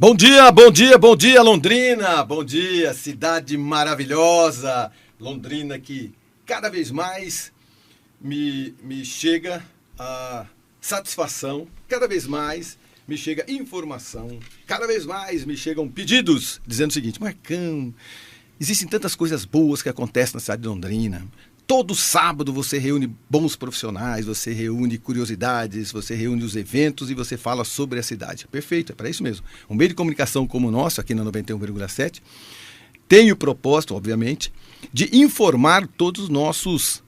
Bom dia, bom dia, bom dia, Londrina! Bom dia, cidade maravilhosa! Londrina que cada vez mais me chega a satisfação, cada vez mais me chega informação, cada vez mais me chegam pedidos dizendo o seguinte: Marcão, existem tantas coisas boas que acontecem na cidade de Londrina. Todo sábado você reúne bons profissionais, você reúne curiosidades, você reúne os eventos e você fala sobre a cidade. Perfeito, é para isso mesmo. Um meio de comunicação como o nosso, aqui na 91,7, tem o propósito, obviamente, de informar todos os nossos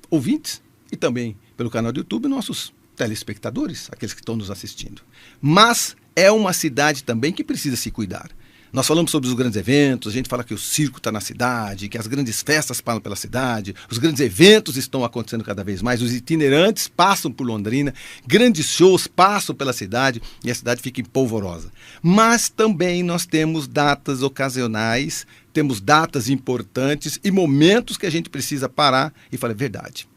ouvintes e também pelo canal do YouTube, nossos telespectadores, aqueles que estão nos assistindo. Mas é uma cidade também que precisa se cuidar. Nós falamos sobre os grandes eventos, a gente fala que o circo está na cidade, que as grandes festas passam pela cidade, os grandes eventos estão acontecendo cada vez mais, os itinerantes passam por Londrina, grandes shows passam pela cidade e a cidade fica empolvorosa. Mas também nós temos datas ocasionais, temos datas importantes e momentos que a gente precisa parar e falar: é verdade,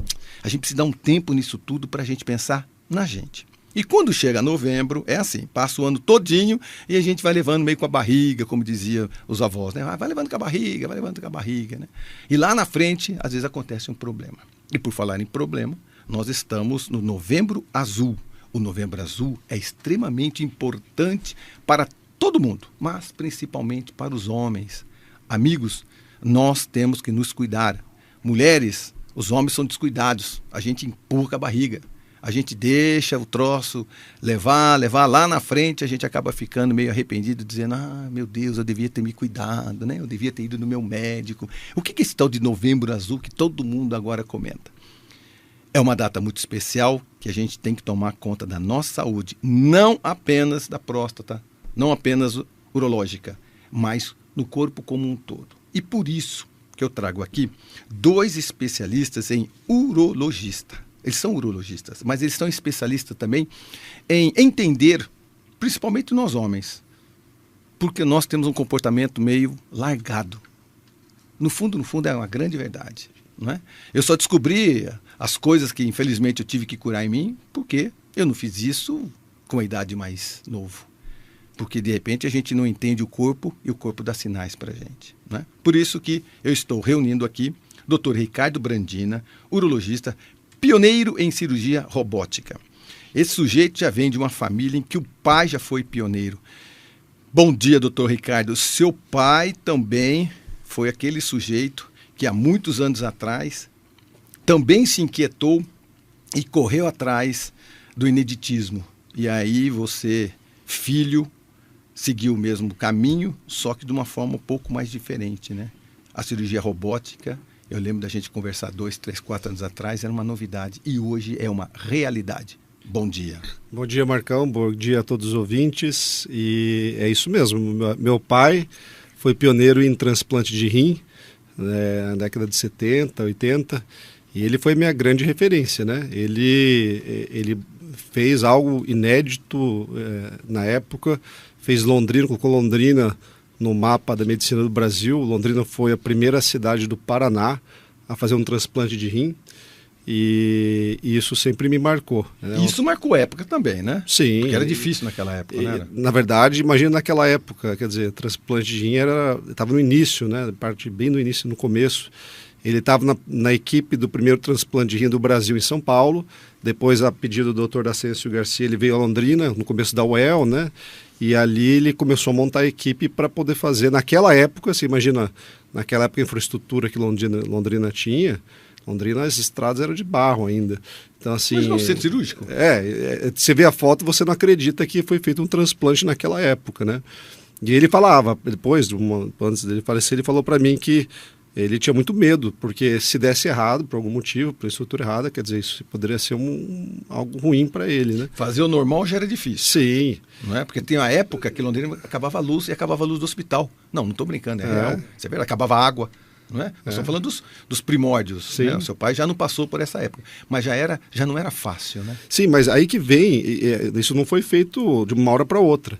a gente precisa dar um tempo nisso tudo para a gente pensar na gente. E quando chega novembro, é assim, passa o ano todinho e a gente vai levando meio com a barriga, como diziam os avós, né? Vai levando com a barriga, vai levando com a barriga, né? E lá na frente, às vezes acontece um problema. E por falar em problema, nós estamos no Novembro Azul. O Novembro Azul é extremamente importante para todo mundo, mas principalmente para os homens. Amigos, nós temos que nos cuidar. Mulheres, os homens são descuidados, a gente empurra com a barriga. A gente deixa o troço levar lá na frente, a gente acaba ficando meio arrependido, dizendo: meu Deus, eu devia ter me cuidado, né? Eu devia ter ido no meu médico. O que é esse tal de Novembro Azul que todo mundo agora comenta? É uma data muito especial que a gente tem que tomar conta da nossa saúde, não apenas da próstata, não apenas urológica, mas no corpo como um todo. E por isso que eu trago aqui 2 especialistas em urologista. Eles são urologistas, mas eles são especialistas também em entender, principalmente nós homens, porque nós temos um comportamento meio largado. No fundo, é uma grande verdade, não é? Eu só descobri as coisas que, infelizmente, eu tive que curar em mim porque eu não fiz isso com a idade mais novo. Porque, de repente, a gente não entende o corpo e o corpo dá sinais para a gente, não é? Por isso que eu estou reunindo aqui o Dr. Ricardo Brandina, urologista, pioneiro em cirurgia robótica. Esse sujeito já vem de uma família em que o pai já foi pioneiro. Bom dia, doutor Ricardo. Seu pai também foi aquele sujeito que há muitos anos atrás também se inquietou e correu atrás do ineditismo. E aí você, filho, seguiu o mesmo caminho, só que de uma forma um pouco mais diferente, né? A cirurgia robótica, eu lembro da gente conversar 2, 3, 4 anos atrás, era uma novidade e hoje é uma realidade. Bom dia. Bom dia, Marcão. Bom dia a todos os ouvintes. E é isso mesmo. Meu pai foi pioneiro em transplante de rim, na década de 70, 80, e ele foi minha grande referência, né? Ele fez algo inédito na época, fez Londrina, colocou Londrina no mapa da medicina do Brasil. Londrina foi a primeira cidade do Paraná a fazer um transplante de rim e isso sempre me marcou, né? Isso marcou época também, né? Sim. Porque era difícil naquela época, né? Na verdade, imagina naquela época, quer dizer, transplante de rim estava no início, né? Bem no início, no começo. Ele estava na equipe do primeiro transplante de rim do Brasil em São Paulo. Depois, a pedido do Dr. Ascencio Garcia, ele veio a Londrina, no começo da UEL, né? E ali ele começou a montar a equipe para poder fazer. Naquela época, você imagina, naquela época a infraestrutura que Londrina tinha, Londrina as estradas eram de barro ainda. Então, assim, mas não centro cirúrgico. Você vê a foto e você não acredita que foi feito um transplante naquela época, né? E ele falava, antes dele falecer, ele falou para mim que ele tinha muito medo, porque se desse errado, por algum motivo, por estrutura errada, quer dizer, isso poderia ser algo ruim para ele, né? Fazer o normal já era difícil. Sim. Não é? Porque tem uma época que Londrina acabava a luz e acabava a luz do hospital. Não estou brincando, é real. Você vê, acabava a água. Não é? Nós estamos falando dos primórdios. Né? O seu pai já não passou por essa época, mas já não era fácil, né? Sim, mas aí que vem, isso não foi feito de uma hora para outra.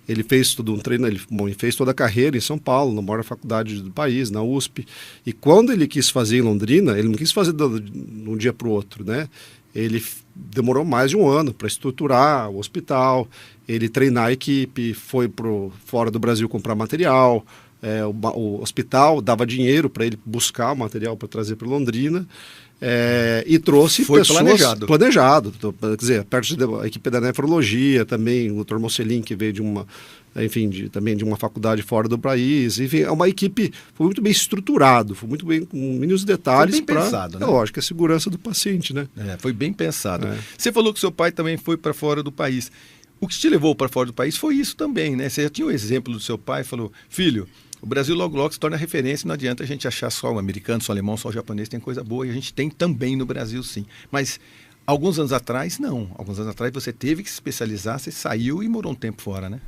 Ele fez todo um treino, ele fez toda a carreira em São Paulo, na maior faculdade do país, na USP. E quando ele quis fazer em Londrina, ele não quis fazer de um dia para o outro, né? ele demorou mais de um ano para estruturar o hospital, ele treinar a equipe, foi fora do Brasil comprar material, o hospital dava dinheiro para ele buscar o material para trazer para Londrina, e trouxe pessoas... Planejado. Quer dizer, perto da equipe da nefrologia também, o Dr. Mocelin, que veio de uma... Enfim, também de uma faculdade fora do país. Enfim, é uma equipe, foi muito bem estruturado, foi muito bem, com mínimos detalhes para... Pensado, né? Lógico, a segurança do paciente, né? Foi bem pensado. Você falou que seu pai também foi para fora do país. O que te levou para fora do país foi isso também, né? Você já tinha o exemplo do seu pai, falou, filho, o Brasil logo se torna referência, não adianta a gente achar só o americano, só o alemão, só o japonês, tem coisa boa, e a gente tem também no Brasil, sim. Mas alguns anos atrás, não. Alguns anos atrás você teve que se especializar, você saiu e morou um tempo fora, né?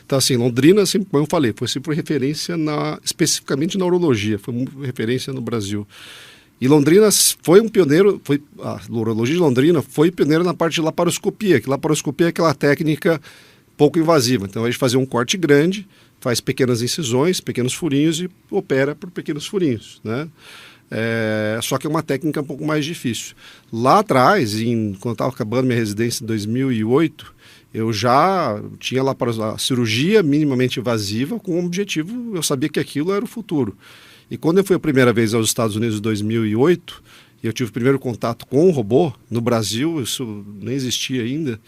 Então, assim, Londrina, sempre, como eu falei, foi sempre referência especificamente na urologia, foi referência no Brasil. E Londrina foi um pioneiro, a urologia de Londrina foi pioneira na parte de laparoscopia, que laparoscopia é aquela técnica pouco invasiva. Então, a gente fazia um corte grande, faz pequenas incisões, pequenos furinhos e opera por pequenos furinhos, né? Só que é uma técnica um pouco mais difícil. Lá atrás, quando eu estava acabando minha residência em 2008, eu já tinha lá para a cirurgia minimamente invasiva com um objetivo, eu sabia que aquilo era o futuro. E quando eu fui a primeira vez aos Estados Unidos em 2008, e eu tive o primeiro contato com um robô, no Brasil isso nem existia ainda,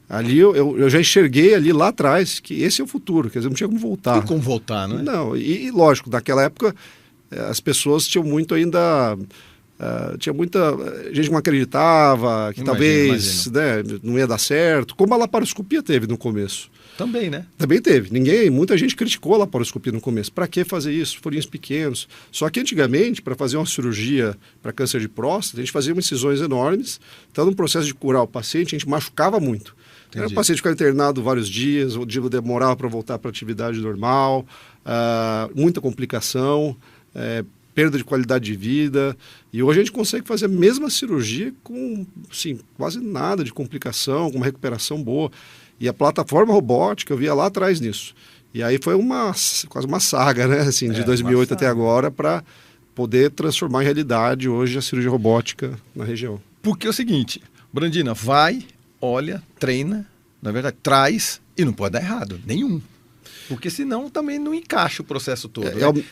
ali eu já enxerguei ali lá atrás que esse é o futuro, quer dizer, não tinha como voltar. Tem como voltar, não é? Não, e lógico, naquela época as pessoas tinham muito ainda... tinha muita gente que não acreditava, que talvez né, não ia dar certo, como a laparoscopia teve no começo. Também, né? Também teve. Muita gente criticou a laparoscopia no começo. Para que fazer isso? Furinhos pequenos. Só que antigamente, para fazer uma cirurgia para câncer de próstata, a gente fazia incisões enormes. Então, no processo de curar o paciente, a gente machucava muito. Era o paciente ficava internado vários dias, o dia demorava para voltar para a atividade normal, muita complicação, perda de qualidade de vida, e hoje a gente consegue fazer a mesma cirurgia com assim, quase nada de complicação, com uma recuperação boa. E a plataforma robótica, eu via lá atrás nisso. E aí foi quase uma saga, né? Assim, de 2008 até agora, para poder transformar em realidade hoje a cirurgia robótica na região. Porque é o seguinte, Brandina, vai, olha, treina, na verdade, traz, e não pode dar errado, nenhum. Porque senão também não encaixa o processo todo.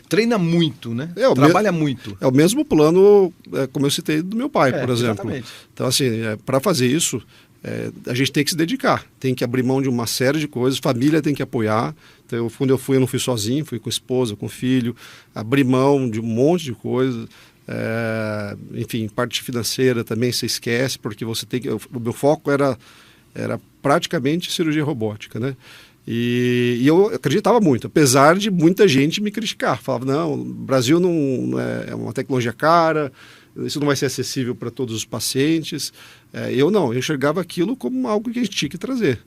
Treina muito, né? Trabalha muito. É o mesmo plano, como eu citei, do meu pai, por exemplo. Exatamente. Então, assim, para fazer isso, a gente tem que se dedicar. Tem que abrir mão de uma série de coisas. Família tem que apoiar. Então, quando eu não fui sozinho, fui com esposa, com filho. Abrir mão de um monte de coisas. Enfim, parte financeira também você esquece, porque você tem que... O meu foco era praticamente cirurgia robótica, né? E eu acreditava muito, apesar de muita gente me criticar. Falava, não, o Brasil não é uma tecnologia cara, isso não vai ser acessível para todos os pacientes. Eu enxergava aquilo como algo que a gente tinha que trazer.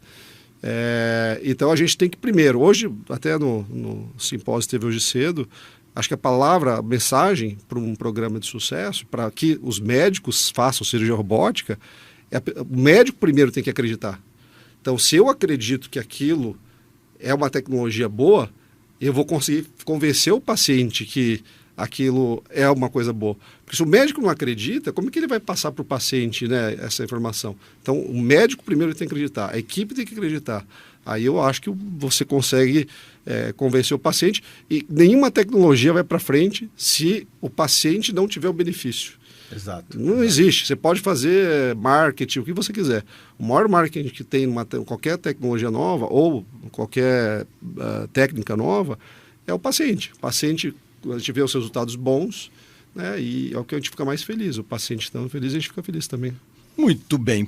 Então a gente tem que primeiro, hoje, até no simpósio que teve hoje cedo, acho que a mensagem para um programa de sucesso, para que os médicos façam cirurgia robótica, o médico primeiro tem que acreditar. Então, se eu acredito que aquilo é uma tecnologia boa, eu vou conseguir convencer o paciente que aquilo é uma coisa boa. Porque se o médico não acredita, como é que ele vai passar para o paciente, né, essa informação? Então, o médico primeiro tem que acreditar, a equipe tem que acreditar. Aí eu acho que você consegue convencer o paciente, e nenhuma tecnologia vai para frente se o paciente não tiver o benefício. Exato. Não existe. Você pode fazer marketing, o que você quiser. O maior marketing que tem qualquer tecnologia nova ou qualquer técnica nova é o paciente. O paciente, a gente vê os resultados bons, né, e é o que a gente fica mais feliz. O paciente estando feliz, a gente fica feliz também. Muito bem.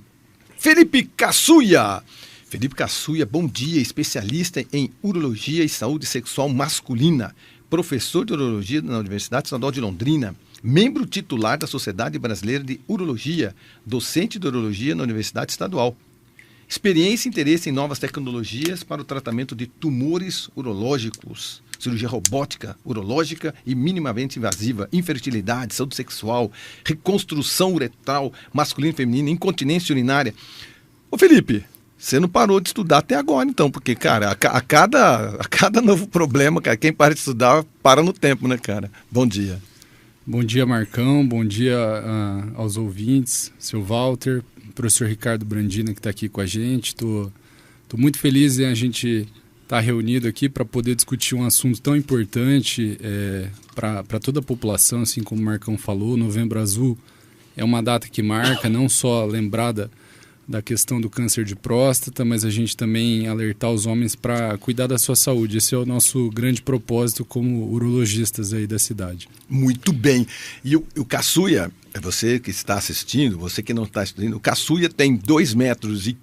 Felipe Kassuya. Felipe Kassuya, bom dia, especialista em urologia e saúde sexual masculina, professor de urologia na Universidade Estadual de Londrina, membro titular da Sociedade Brasileira de Urologia, docente de urologia na Universidade Estadual. Experiência e interesse em novas tecnologias para o tratamento de tumores urológicos, cirurgia robótica, urológica e minimamente invasiva, infertilidade, saúde sexual, reconstrução uretral, masculina e feminina, incontinência urinária. Ô Felipe, você não parou de estudar até agora, então, porque, cara, a cada novo problema, cara, quem para de estudar, para no tempo, né, cara? Bom dia. Bom dia, Marcão. Bom dia aos ouvintes, seu Walter, professor Ricardo Brandina, que está aqui com a gente. Estou muito feliz em a gente estar reunido aqui para poder discutir um assunto tão importante para toda a população, assim como o Marcão falou. Novembro Azul é uma data que marca, não só lembrada da questão do câncer de próstata, mas a gente também alertar os homens para cuidar da sua saúde. Esse é o nosso grande propósito como urologistas aí da cidade. Muito bem. E o caçuia, você que está assistindo, você que não está assistindo, o caçuia tem 2,15 metros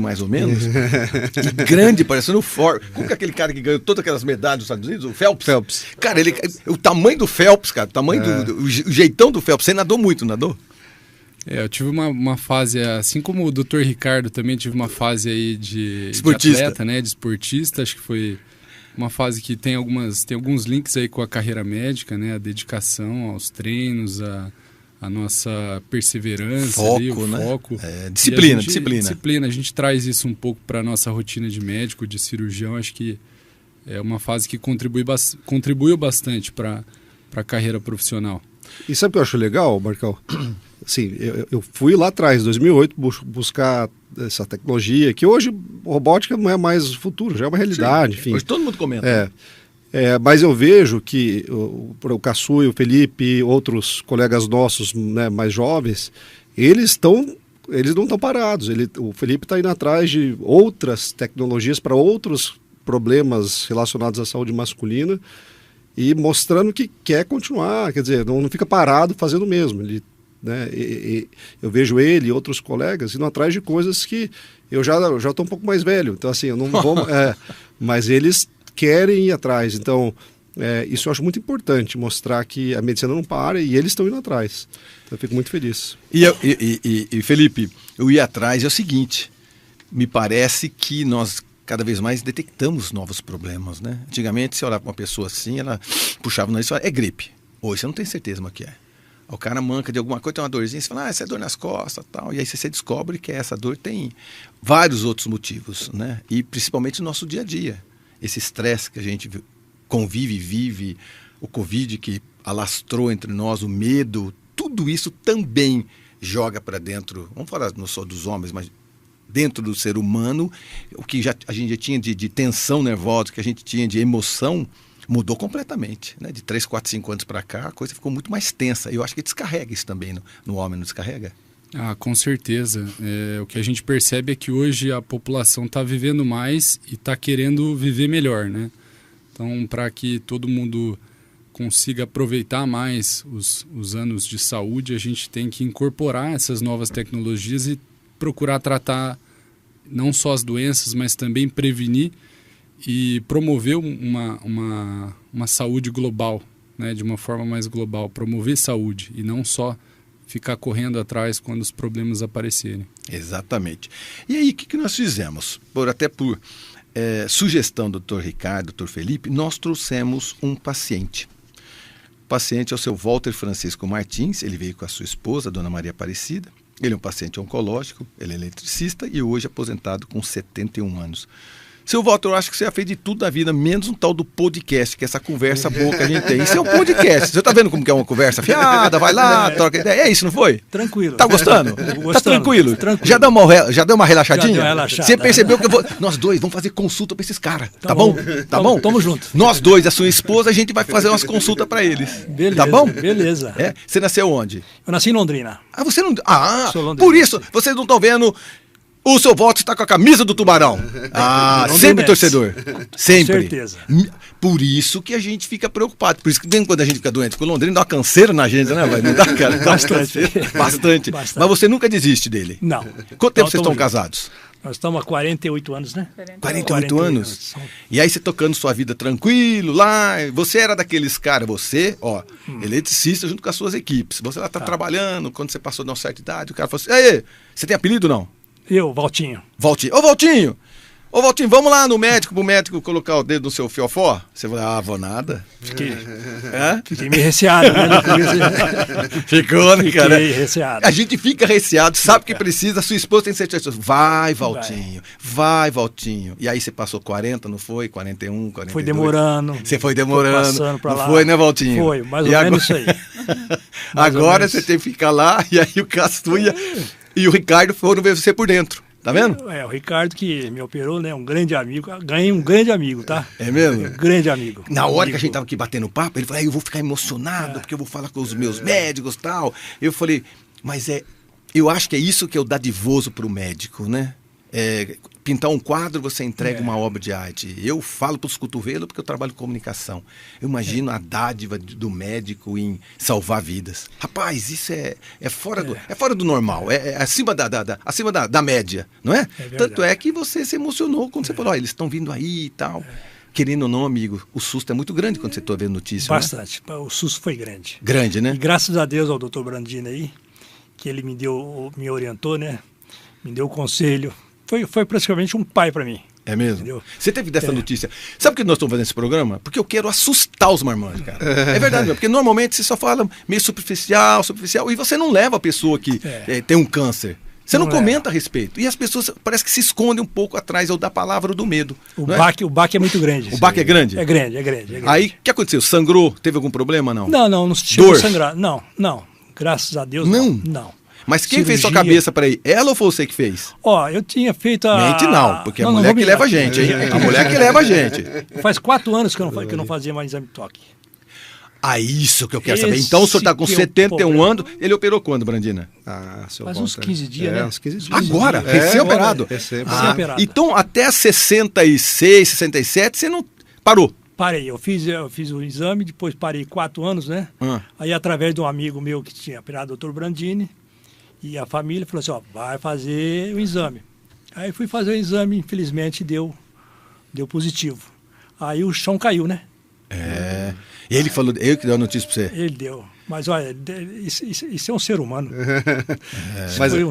mais ou menos, e grande, parecendo o Ford. Como que é aquele cara que ganhou todas aquelas medalhas dos Estados Unidos? O Phelps. Cara, o tamanho do Phelps, cara, o tamanho o jeitão do Phelps. Você nadou muito, nadou? Eu tive uma fase, assim como o Dr. Ricardo também tive uma fase aí de atleta, né, de esportista. Acho que foi uma fase que tem alguns links aí com a carreira médica, né, a dedicação aos treinos, a nossa perseverança, foco, o foco. Disciplina. A gente traz isso um pouco para a nossa rotina de médico, de cirurgião. Acho que é uma fase que contribuiu bastante para a carreira profissional. E sabe o que eu acho legal, Marcão? Assim, eu fui lá atrás, em 2008, buscar essa tecnologia, que hoje robótica não é mais futuro, já é uma realidade. Sim, enfim. Hoje todo mundo comenta. Mas eu vejo que o Caçu e o Felipe, outros colegas nossos, né, mais jovens, eles não estão parados. O Felipe está indo atrás de outras tecnologias para outros problemas relacionados à saúde masculina e mostrando que quer continuar, quer dizer, não fica parado fazendo o mesmo. Né, eu vejo ele e outros colegas indo atrás de coisas que eu já estou um pouco mais velho, então assim, eu não vou, mas eles querem ir atrás, então isso eu acho muito importante, mostrar que a medicina não para e eles estão indo atrás, então eu fico muito feliz. E Felipe, eu ir atrás é o seguinte, me parece que nós cada vez mais detectamos novos problemas, né? Antigamente, se olhar para uma pessoa assim, ela puxava o nariz e falava, é gripe. Hoje você não tem certeza o que é. O cara manca de alguma coisa, tem uma dorzinha, você fala, essa é dor nas costas, tal. E aí você descobre que essa dor tem vários outros motivos, né? E principalmente no nosso dia a dia. Esse estresse que a gente convive, vive, o Covid que alastrou entre nós, o medo, tudo isso também joga para dentro, vamos falar não só dos homens, mas dentro do ser humano, o que a gente já tinha de tensão nervosa, que a gente tinha de emoção, mudou completamente, né? De 3, 4, 5 anos para cá, a coisa ficou muito mais tensa. Eu acho que descarrega isso também no homem, não descarrega? Com certeza. O que a gente percebe é que hoje a população está vivendo mais e está querendo viver melhor, né? Então, para que todo mundo consiga aproveitar mais os anos de saúde, a gente tem que incorporar essas novas tecnologias e procurar tratar não só as doenças, mas também prevenir e promover uma saúde global, né, de uma forma mais global, promover saúde e não só ficar correndo atrás quando os problemas aparecerem. Exatamente. E aí, o que nós fizemos? Por sugestão do Dr. Ricardo, Dr. Felipe, nós trouxemos um paciente. O paciente é o seu Walter Francisco Martins, ele veio com a sua esposa, a dona Maria Aparecida. Ele é um paciente oncológico, ele é eletricista e hoje aposentado com 71 anos. Seu Walter, eu acho que você já fez de tudo na vida, menos um tal do podcast, que é essa conversa boa que a gente tem. Isso é um podcast. Você tá vendo como que é uma conversa fiada, vai lá, troca ideia. É isso, não foi? Tranquilo. Tá gostando? Tá tranquilo? Já deu uma relaxadinha? Já deu uma relaxada. Você percebeu que nós dois vamos fazer consulta pra esses caras, tá bom? Tá bom? Tamo junto. Nós dois, a sua esposa, a gente vai fazer umas consultas pra eles. Beleza. Tá bom? Beleza. Você nasceu onde? Eu nasci em Londrina. Você não... por isso, vocês não estão vendo... O seu Walter está com a camisa do Tubarão. Sempre torcedor. Sempre. Com certeza. Por isso que a gente fica preocupado. Por isso que quando a gente fica doente com o Londrina, dá uma canseira na gente, né? Vai, não dá, cara? Bastante. Mas você nunca desiste dele? Não. Quanto tempo vocês estão casados? Nós estamos há 48 anos, né? 48 anos? E aí você tocando sua vida tranquilo lá, você era daqueles caras, eletricista junto com as suas equipes. Você lá tá trabalhando, quando você passou de uma certa idade, o cara falou assim, ei, você tem apelido ou não? Eu, Valtinho. Ô, Valtinho, vamos lá no médico, pro médico colocar o dedo no seu fiofó? Você vai, vou nada. Fiquei meio receado, né? Ficou, né, cara? Fiquei receado. A gente fica receado, sabe que precisa, sua esposa tem certeza. Vai, Valtinho. E aí você passou 40, não foi? 41, 42? Foi demorando. Você foi demorando. Passando pra não lá. Foi, né, Valtinho? Foi, mais ou menos isso aí. Agora você tem que ficar lá, e aí o Caçunha e o Ricardo foram ver você por dentro. Tá vendo? O Ricardo que me operou, né? Um grande amigo. Ganhei um grande amigo, tá? É mesmo? Um grande amigo. Na hora que a gente tava aqui batendo papo, ele falou, eu vou ficar emocionado, porque eu vou falar com os meus médicos e tal. Eu falei, mas eu acho que é isso que é o dadivoso pro médico, né? Pintar um quadro, você entrega uma obra de arte. Eu falo pros cotovelos porque eu trabalho com comunicação. Eu imagino a dádiva do médico em salvar vidas. Rapaz, isso é fora do normal, é acima da média, não é? Tanto é que você se emocionou quando você falou, eles estão vindo aí e tal. Querendo ou não, amigo, o susto é muito grande quando você está vendo notícia. Bastante, né? O susto foi grande. Grande, né? E graças a Deus ao Dr. Brandini aí, que ele me orientou, né? Me deu o conselho. Foi praticamente um pai para mim. É mesmo? Entendeu? Você teve dessa notícia. Sabe por que nós estamos fazendo esse programa? Porque eu quero assustar os marmanjos, cara. É verdade, meu, porque normalmente você só fala meio superficial, e você não leva a pessoa que tem um câncer. Você não comenta a respeito. E as pessoas parece que se escondem um pouco atrás da palavra do medo. O baque é muito grande. O baque é grande? É grande. Aí, o que aconteceu? Sangrou? Teve algum problema, não? Não chegou a sangrar. Não. Graças a Deus, não. Mas quem fez sua cabeça para ir? Ela ou foi você que fez? Eu tinha feito Mente não, porque a mulher que leva a gente, hein? A mulher que leva a gente. Faz 4 anos que eu não fazia mais exame de toque. Isso que eu quero saber. Então o senhor está com 71 anos. Ele operou quando, Brandina? Faz uns 15 dias, né? Uns 15 dias. Agora? Recém-operado? Recém-operado. Então até 66, 67, você não parou? Parei, eu fiz o exame, depois parei 4 anos, né? Aí através de um amigo meu que tinha operado, o Dr. Brandini, e a família falou assim, vai fazer o exame. Aí fui fazer o exame, infelizmente deu positivo. Aí o chão caiu, né? E ele falou, eu que dei a notícia pra você. Ele deu. Mas olha, isso é um ser humano. Mas eu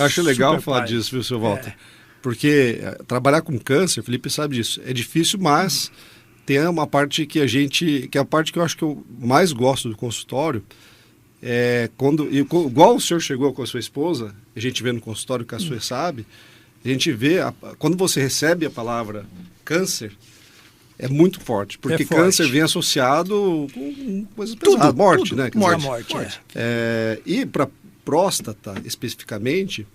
acho legal falar disso, viu, seu Walter? Porque trabalhar com câncer, Felipe sabe disso, é difícil, mas tem uma parte que é a parte que eu acho que eu mais gosto do consultório, igual o senhor chegou com a sua esposa, a gente vê no consultório que a sua sabe, a gente vê, quando você recebe a palavra câncer, é muito forte, porque câncer vem associado com coisas pesadas, morte, né? Morte. E para próstata, especificamente,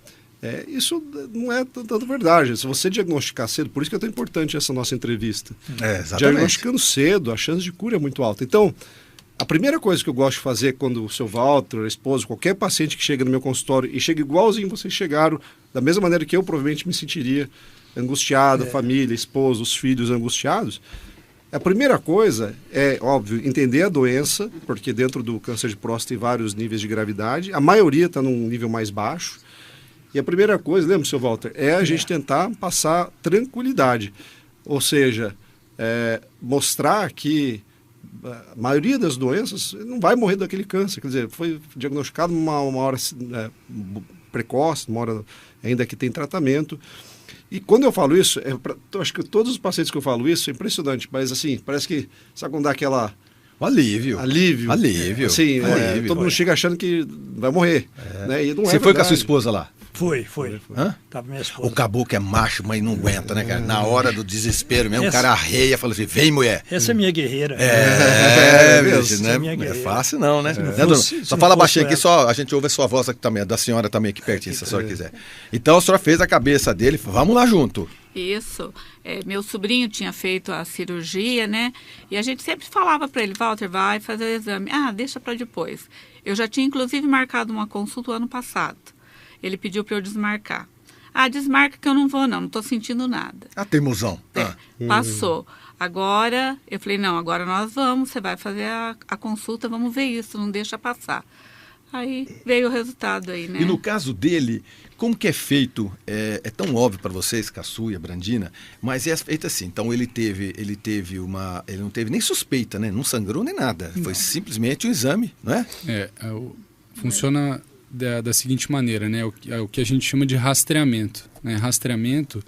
isso não é tanto verdade. Se você diagnosticar cedo, por isso que é tão importante essa nossa entrevista. Exatamente. Diagnosticando cedo, a chance de cura é muito alta. Então, a primeira coisa que eu gosto de fazer quando o seu Walter, a esposa, qualquer paciente que chega no meu consultório e chega igualzinho vocês chegaram, da mesma maneira que eu provavelmente me sentiria angustiado, a família, a esposa, os filhos angustiados, a primeira coisa é, óbvio, entender a doença, porque dentro do câncer de próstata tem vários níveis de gravidade, a maioria está num nível mais baixo, e a primeira coisa, lembra, seu Walter, é a gente tentar passar tranquilidade, ou seja, mostrar que a maioria das doenças não vai morrer daquele câncer, quer dizer, foi diagnosticado uma hora precoce, uma hora ainda que tem tratamento. E quando eu falo isso, acho que todos os pacientes que eu falo isso, é impressionante, mas assim, parece que, sabe quando dá aquela... Alívio. Assim, todo mundo chega achando que vai morrer. Né? E não Você foi com a sua esposa lá? Foi. Hã? Tava minha esposa. O caboclo é macho, mas não aguenta, né, cara? Na hora do desespero mesmo, o cara arreia e fala assim, vem, mulher. Essa é minha guerreira. Mesmo, né? Não é fácil não, né? Só fala baixinho aqui, só a gente ouve a sua voz aqui também, da senhora também aqui pertinho, se a senhora quiser. Então a senhora fez a cabeça dele, vamos lá junto. Isso. Meu sobrinho tinha feito a cirurgia, né? E a gente sempre falava para ele, Walter, vai fazer o exame. Deixa para depois. Eu já tinha, inclusive, marcado uma consulta o ano passado. Ele pediu para eu desmarcar. Desmarca que eu não vou, não estou sentindo nada. Teimosão. Passou. Agora, eu falei, não, agora nós vamos, você vai fazer a consulta, vamos ver isso, não deixa passar. Aí veio o resultado aí, né? E no caso dele, como que é feito? É tão óbvio para vocês, Caçunha, Brandina, mas é feito assim. Então ele não teve nem suspeita, né? Não sangrou nem nada. Não. Foi simplesmente um exame, não é? Funciona da seguinte maneira, né? O que a gente chama de rastreamento, né? Rastreamento,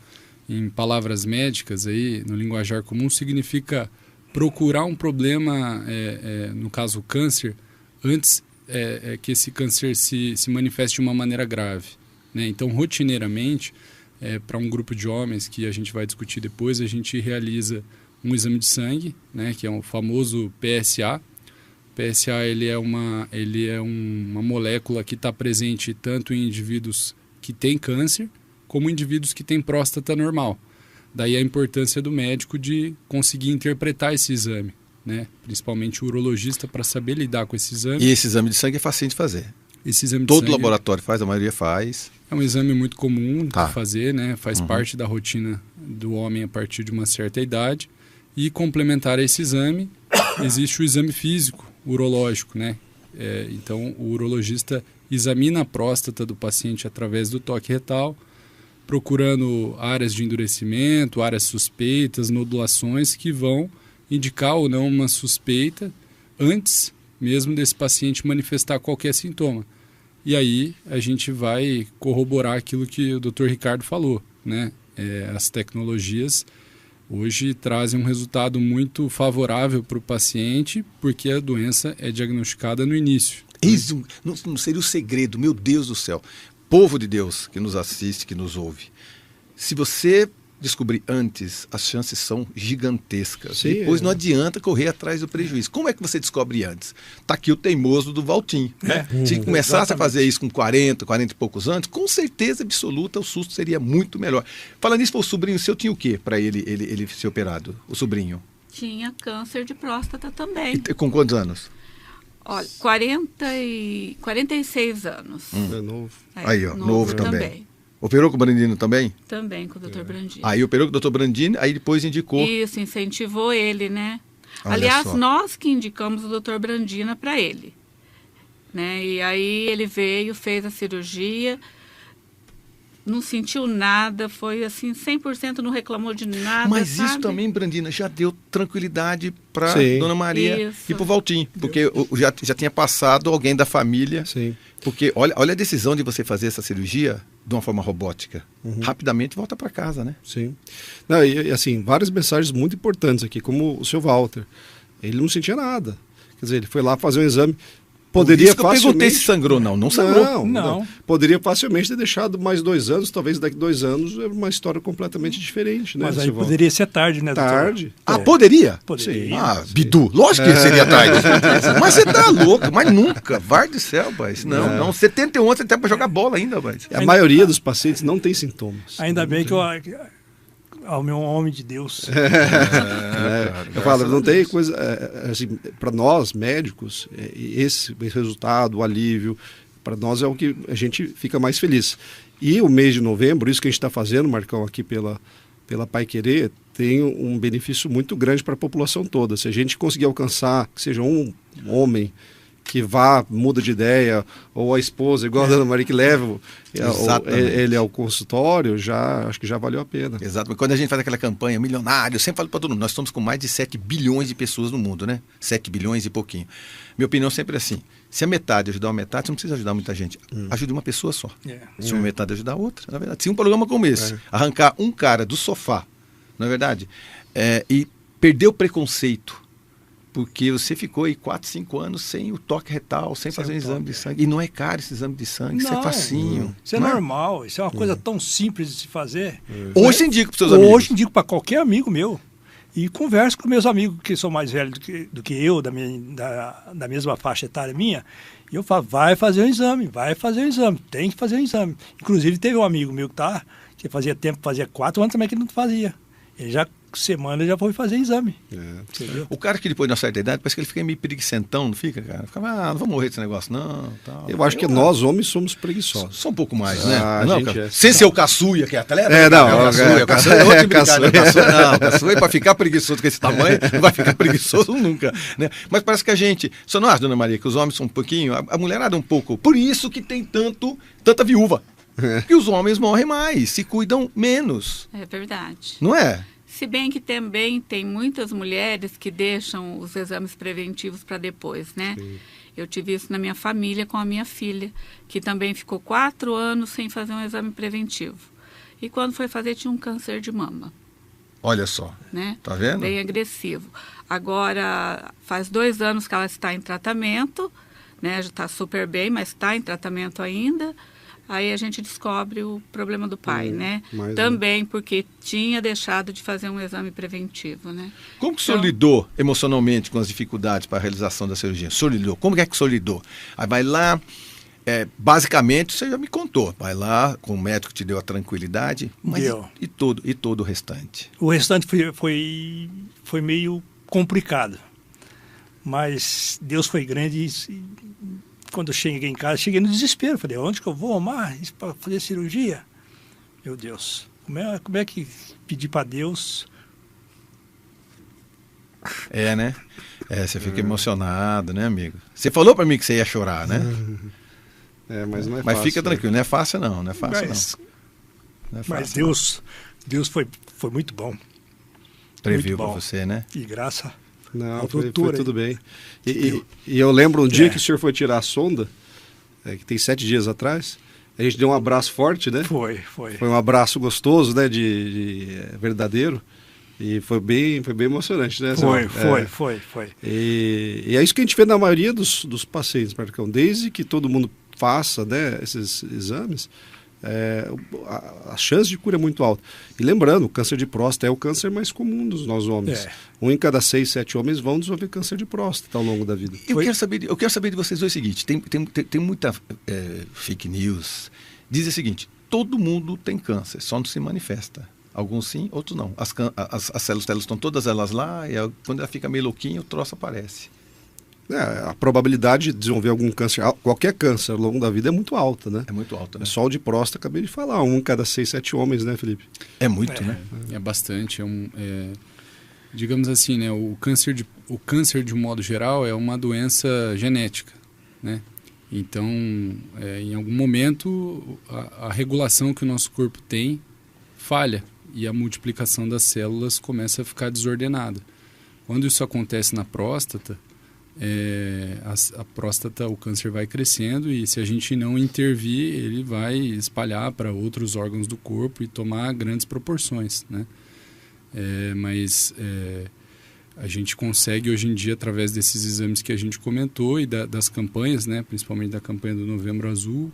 em palavras médicas aí, no linguajar comum, significa procurar um problema, no caso o câncer, antes que esse câncer se manifeste de uma maneira grave, né? Então, rotineiramente, para um grupo de homens que a gente vai discutir depois, a gente realiza um exame de sangue, né? Que é o famoso PSA, PSA ele é uma molécula que está presente tanto em indivíduos que têm câncer, como indivíduos que têm próstata normal. Daí a importância do médico de conseguir interpretar esse exame, né? Principalmente o urologista, para saber lidar com esse exame. E esse exame de sangue é facinho de fazer? Esse exame de Todo sangue laboratório faz, a maioria faz. é um exame muito comum de fazer, né? Faz parte da rotina do homem a partir de uma certa idade. E complementar a esse exame, existe o exame físico, urológico, né? Então, o urologista examina a próstata do paciente através do toque retal, procurando áreas de endurecimento, áreas suspeitas, nodulações que vão indicar ou não uma suspeita antes mesmo desse paciente manifestar qualquer sintoma. E aí a gente vai corroborar aquilo que o Dr. Ricardo falou, né? As tecnologias hoje trazem um resultado muito favorável para o paciente, porque a doença é diagnosticada no início. Isso não seria o segredo, meu Deus do céu. Povo de Deus que nos assiste, que nos ouve. Se você descobrir antes, as chances são gigantescas. Sim, depois não adianta correr atrás do prejuízo. Como é que você descobre antes? Está aqui o teimoso do Valtim. Né? Se começasse a fazer isso com 40 e poucos anos, com certeza absoluta o susto seria muito melhor. Falando nisso, o sobrinho seu tinha o quê para ele ser operado? O sobrinho? Tinha câncer de próstata também. Com quantos anos? Olha, 46 anos. É novo. Aí, ó, novo também. Operou com o Brandino também? Também com o Dr. Brandini. Aí operou com o Dr. Brandini, aí depois indicou. Isso, incentivou ele, né? Olha Aliás, só. nós que indicamos o Dr. Brandina para ele. Né? E aí ele veio, fez a cirurgia, não sentiu nada, foi assim, 100%, não reclamou de nada. Mas sabe? isso também, Brandina, já deu tranquilidade para Sim. Dona Maria Isso. e para o Valtim, porque já tinha passado alguém da família. Sim. Porque olha a decisão de você fazer essa cirurgia de uma forma robótica. Rapidamente volta para casa, né? Sim. Não, e assim, várias mensagens muito importantes aqui, como o seu Walter. Ele não sentia nada. Quer dizer, ele foi lá fazer um exame. Poderia Isso que eu perguntei se sangrou, não sangrou. Não. Poderia facilmente ter deixado mais 2 anos, talvez daqui 2 anos, é uma história completamente diferente, né? Mas aí poderia ser tarde, né, doutor? Tarde. Ah, poderia? Poderia. Sim. Ah, Bidu, lógico que seria tarde. Mas você tá louco, mas nunca. Var do céu, mas não. 71 anos você tem para jogar bola ainda, mas. A maioria dos pacientes não tem sintomas. Ainda bem que o meu homem de Deus. Eu falo, não tem coisa. Assim, para nós, médicos, esse resultado, o alívio, para nós é o que a gente fica mais feliz. E o mês de novembro, isso que a gente está fazendo, Marcão, aqui pela Pai Querer, tem um benefício muito grande para a população toda. Se a gente conseguir alcançar, que seja um homem que muda de ideia, ou a esposa, igual a Dona Maria, que leva ele ao consultório, acho que já valeu a pena. Exato, mas quando a gente faz aquela campanha milionário, eu sempre falo para todo mundo, nós estamos com mais de 7 bilhões de pessoas no mundo, né? 7 bilhões e pouquinho. Minha opinião sempre é assim, se a metade ajudar uma metade, você não precisa ajudar muita gente. Ajude uma pessoa só. Se uma metade ajudar a outra, na verdade. Se um programa como esse, arrancar um cara do sofá, não é verdade? E perder o preconceito, porque você ficou aí 4, 5 anos sem o toque retal, sem fazer um exame de sangue. E não é caro esse exame de sangue, isso é facinho. Isso é normal, isso é uma coisa tão simples de se fazer. Hoje você indica para os seus amigos? Hoje indico para qualquer amigo meu. E converso com meus amigos que são mais velhos do que eu, da mesma faixa etária minha. E eu falo, vai fazer um exame, tem que fazer um exame. Inclusive teve um amigo meu que fazia 4 anos também que não fazia. Ele semana já foi fazer exame. O cara que depois de uma certa idade, parece que ele fica meio preguiçentão, não fica, cara? Ficava, não vou morrer desse negócio, não. Tal. Eu acho que nós, homens, somos preguiçosos. Só um pouco mais, né? Não, sem ser o caçuia, que é atleta. O caçuia é outra brincadeira. O caçuia é para ficar preguiçoso com esse tamanho, não vai ficar preguiçoso nunca. Né? Mas parece que a gente, só não acha, Dona Maria, que os homens são um pouquinho, a mulherada um pouco, por isso que tem tanta viúva. Que os homens morrem mais, se cuidam menos. É verdade. Não é? Se bem que também tem muitas mulheres que deixam os exames preventivos para depois, né? Sim. Eu tive isso na minha família com a minha filha, que também ficou 4 anos sem fazer um exame preventivo. E quando foi fazer, tinha um câncer de mama. Olha só, né? Tá vendo? Bem agressivo. Agora, faz 2 anos que ela está em tratamento, né? Já está super bem, mas está em tratamento ainda. Aí a gente descobre o problema do pai, né? Mais Também porque tinha deixado de fazer um exame preventivo, né? Como que o senhor lidou emocionalmente com as dificuldades para a realização da cirurgia? O senhor lidou? Como é que o senhor lidou? Aí vai lá, basicamente, você já me contou, vai lá, com o médico te deu a tranquilidade, mas e todo o restante? O restante foi meio complicado, mas Deus foi grande e quando eu cheguei em casa, cheguei no desespero, falei, onde que eu vou arrumar isso para fazer cirurgia? Meu Deus, como é que pedir para Deus? Né? Você fica emocionado, né, amigo? Você falou para mim que você ia chorar, né? Mas não é fácil. Mas fica tranquilo, não é fácil não, não é fácil não. Mas Deus foi muito bom. Previu para você, né? E graça. Não, foi tudo bem. E eu lembro um dia que o senhor foi tirar a sonda, que tem 7 dias atrás, a gente deu um abraço forte, né? Foi. Foi um abraço gostoso, né? De verdadeiro. E foi bem emocionante, né? Foi. E é isso que a gente vê na maioria dos pacientes, Marcão. Desde que todo mundo faça, né, esses exames, a chance de cura é muito alta. E lembrando, o câncer de próstata é o câncer mais comum dos nós homens. 1 em cada 6, 7 homens vão desenvolver câncer de próstata ao longo da vida. Eu quero saber de vocês o seguinte, tem muita fake news. Diz o seguinte, todo mundo tem câncer, só não se manifesta. Alguns sim, outros não. As células estão todas elas lá, e quando ela fica meio louquinha, o troço aparece. A probabilidade de desenvolver algum câncer, qualquer câncer ao longo da vida é muito alta, né? É muito alta, né? Só o de próstata, acabei de falar, 1 em cada 6, 7 homens, né, Felipe? É muito, né? É bastante. Digamos assim, né? O câncer, de um modo geral, é uma doença genética, né? Então, em algum momento, a regulação que o nosso corpo tem falha e a multiplicação das células começa a ficar desordenada. Quando isso acontece na próstata, a próstata, o câncer vai crescendo e se a gente não intervir, ele vai espalhar para outros órgãos do corpo e tomar grandes proporções, né? Mas a gente consegue hoje em dia, através desses exames que a gente comentou e das campanhas, né, principalmente da campanha do Novembro Azul,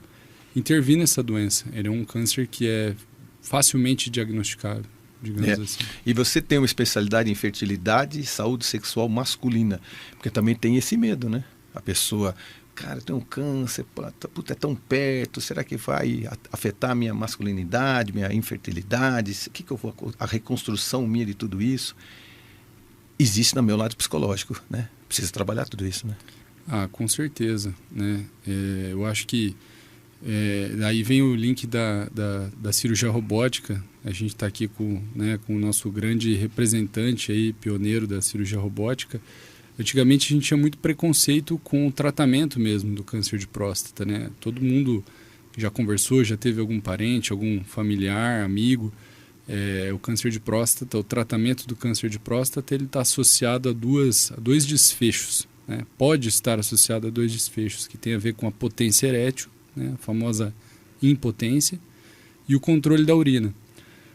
intervir nessa doença. Ele é um câncer que é facilmente diagnosticável, digamos assim. E você tem uma especialidade em fertilidade e saúde sexual masculina, porque também tem esse medo, né? A pessoa, cara, eu tenho um câncer, puta, é tão perto, será que vai afetar a minha masculinidade, minha infertilidade? O que eu vou, a reconstrução minha de tudo isso? Existe no meu lado psicológico, né? Precisa trabalhar tudo isso, né? Com certeza, né? Eu acho que daí vem o link da cirurgia robótica. A gente está aqui com o nosso grande representante aí, pioneiro da cirurgia robótica. Antigamente a gente tinha muito preconceito com o tratamento mesmo do câncer de próstata, né? Todo mundo já conversou, já teve algum parente, algum familiar, amigo. O câncer de próstata, o tratamento do câncer de próstata, ele está associado a dois desfechos, né? Pode estar associado a 2 desfechos, que tem a ver com a potência erétil, né? A famosa impotência, e o controle da urina.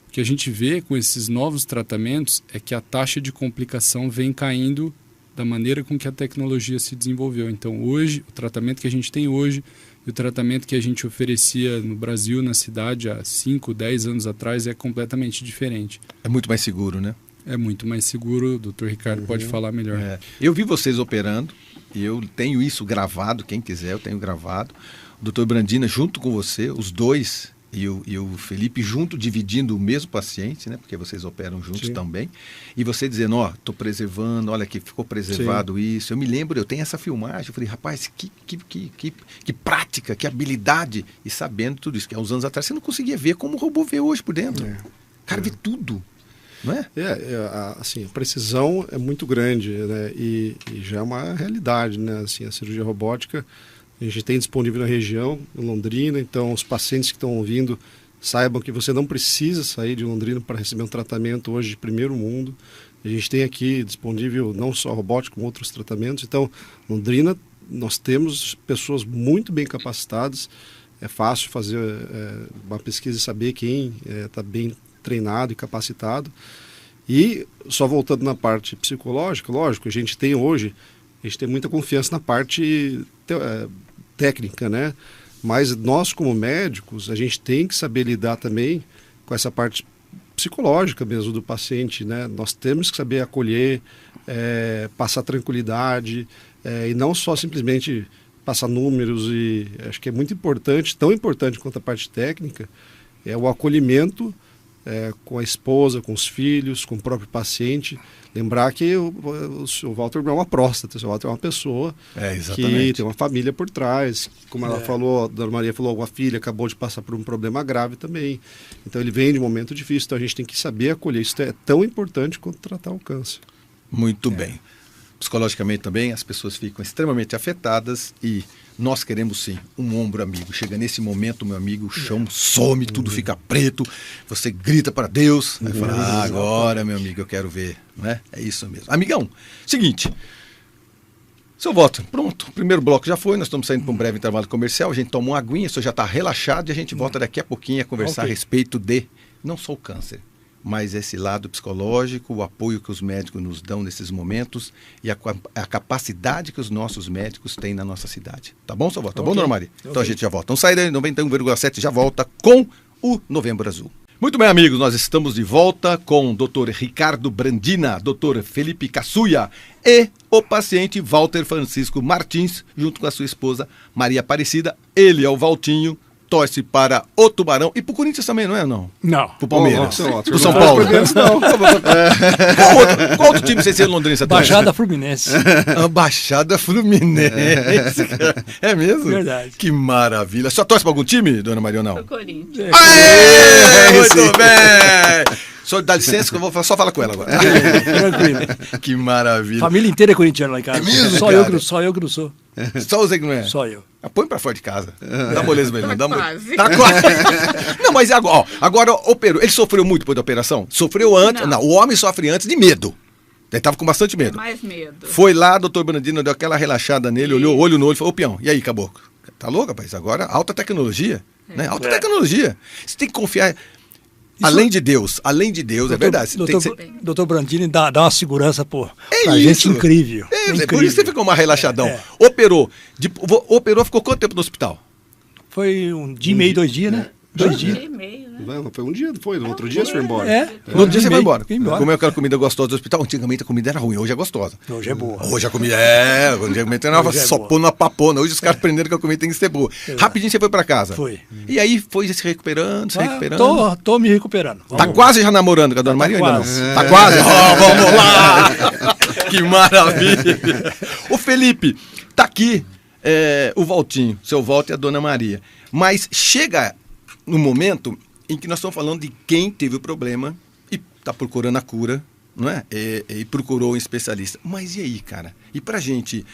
O que a gente vê com esses novos tratamentos é que a taxa de complicação vem caindo da maneira com que a tecnologia se desenvolveu. Então, hoje, o tratamento que a gente tem hoje e o tratamento que a gente oferecia no Brasil, na cidade, há 5, 10 anos atrás, é completamente diferente. É muito mais seguro, né? É muito mais seguro, o Dr. Ricardo pode falar melhor. Eu vi vocês operando, e eu tenho isso gravado, quem quiser, eu tenho gravado. O Dr. Brandina junto com você, os dois, e o Felipe junto, dividindo o mesmo paciente, né? Porque vocês operam juntos também. E você dizendo, estou preservando, olha aqui, ficou preservado isso. Eu me lembro, eu tenho essa filmagem, eu falei, rapaz, que prática, que habilidade. E sabendo tudo isso, que há uns anos atrás você não conseguia ver como o robô vê hoje por dentro. O cara vê tudo. Não é? Assim, a precisão é muito grande, né? E já é uma realidade, né? Assim, a cirurgia robótica a gente tem disponível na região, em Londrina, então os pacientes que estão ouvindo saibam que você não precisa sair de Londrina para receber um tratamento hoje de primeiro mundo. A gente tem aqui disponível não só robótica, como outros tratamentos. Então, Londrina, nós temos pessoas muito bem capacitadas. É fácil fazer uma pesquisa e saber quem está bem treinado e capacitado. E, só voltando na parte psicológica, lógico, a gente tem muita confiança na parte técnica, né? Mas nós, como médicos, a gente tem que saber lidar também com essa parte psicológica mesmo do paciente, né? Nós temos que saber acolher, passar tranquilidade, e não só simplesmente passar números. E acho que é muito importante, tão importante quanto a parte técnica, é o acolhimento com a esposa, com os filhos, com o próprio paciente. Lembrar que o Walter não é uma próstata, o Walter é uma pessoa que tem uma família por trás. Como ela falou, a Dona Maria falou, uma filha acabou de passar por um problema grave também. Então ele vem de um momento difícil, então a gente tem que saber acolher. Isso é tão importante quanto tratar o câncer. Muito bem. Psicologicamente também as pessoas ficam extremamente afetadas e nós queremos sim um ombro amigo. Chega nesse momento, meu amigo, o chão some, tudo fica preto, você grita para Deus, aí fala, agora, meu amigo, eu quero ver, não é? É isso mesmo. Amigão, seguinte, seu voto, pronto, o primeiro bloco já foi, nós estamos saindo para um breve intervalo comercial, a gente toma uma aguinha, você já está relaxado e a gente volta daqui a pouquinho a conversar a respeito de, não só o câncer, mas esse lado psicológico, o apoio que os médicos nos dão nesses momentos e a capacidade que os nossos médicos têm na nossa cidade. Tá bom, seu voto? Tá bom, Dona Maria? Então a gente já volta. Então sai daí, 91,7 já volta com o Novembro Azul. Muito bem, amigos, nós estamos de volta com o Dr. Ricardo Brandina, Dr. Felipe Cassuia e o paciente Walter Francisco Martins, junto com a sua esposa Maria Aparecida. Ele é o Valtinho, torce para o Tubarão e pro Corinthians também, não é? Não. Pro Palmeiras. Pro São Paulo. Qual outro time você em Londrina? Baixada Fluminense. Baixada Fluminense. É mesmo? Verdade. Que maravilha. Só torce para algum time, Dona Maria, ou não? Pro Corinthians. Muito bem! Só dá licença que eu vou só falar com ela agora. Tranquilo. Que maravilha. Família inteira é corintiana lá em casa. É mesmo, só eu que não sou. Só você que não é? Só eu. Põe pra fora de casa. Dá moleza mesmo. Tá quase. Tá quase. Não, mas agora operou. Ele sofreu muito depois da operação? Sofreu antes. Não, o homem sofre antes de medo. Ele tava com bastante medo. Mais medo. Foi lá, doutor Brandino, deu aquela relaxada nele, olhou olho no olho e falou, ô peão, e aí, caboclo? Tá louco, rapaz? Agora, alta tecnologia. Né? Alta tecnologia. Você tem que confiar. Além de Deus, é verdade. Doutor Brandini dá uma segurança pra isso. gente incrível. Por isso você ficou mais relaxadão. Operou, ficou quanto tempo no hospital? Foi um dia e meio, 2 dias, né? 2 dias. Um dia e meio, né? Não, foi um dia, foi. No outro dia você foi embora. No outro dia você vai embora. embora. Comeu aquela comida gostosa do hospital. Antigamente a comida era ruim, hoje é gostosa. Hoje é boa. Hoje a comida antigamente era só pôr na papona. Hoje os caras aprenderam que a comida tem que ser boa. Rapidinho você foi pra casa. Foi. E aí foi se recuperando, Tô me recuperando. Tá quase já namorando com a Dona Maria? Quase. Ainda não? Tá quase? Vamos lá! Que maravilha! O Felipe, tá aqui o Valtinho, seu Walter e a Dona Maria. Mas chega no momento em que nós estamos falando de quem teve o problema e está procurando a cura, não é? E procurou um especialista. Mas e aí, cara? E pra gente,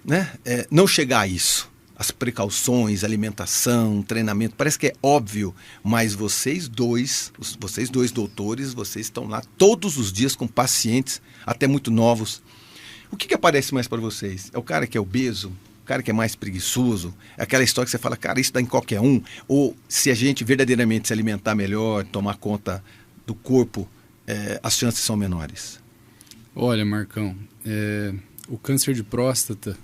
né, não chegar a isso? As precauções, alimentação, treinamento, parece que é óbvio, mas vocês dois doutores, vocês estão lá todos os dias com pacientes, até muito novos. O que aparece mais para vocês? É o cara que é obeso? O cara que é mais preguiçoso? É aquela história que você fala, cara, isso dá em qualquer um? Ou se a gente verdadeiramente se alimentar melhor, tomar conta do corpo, as chances são menores? Olha, Marcão, o câncer de próstata,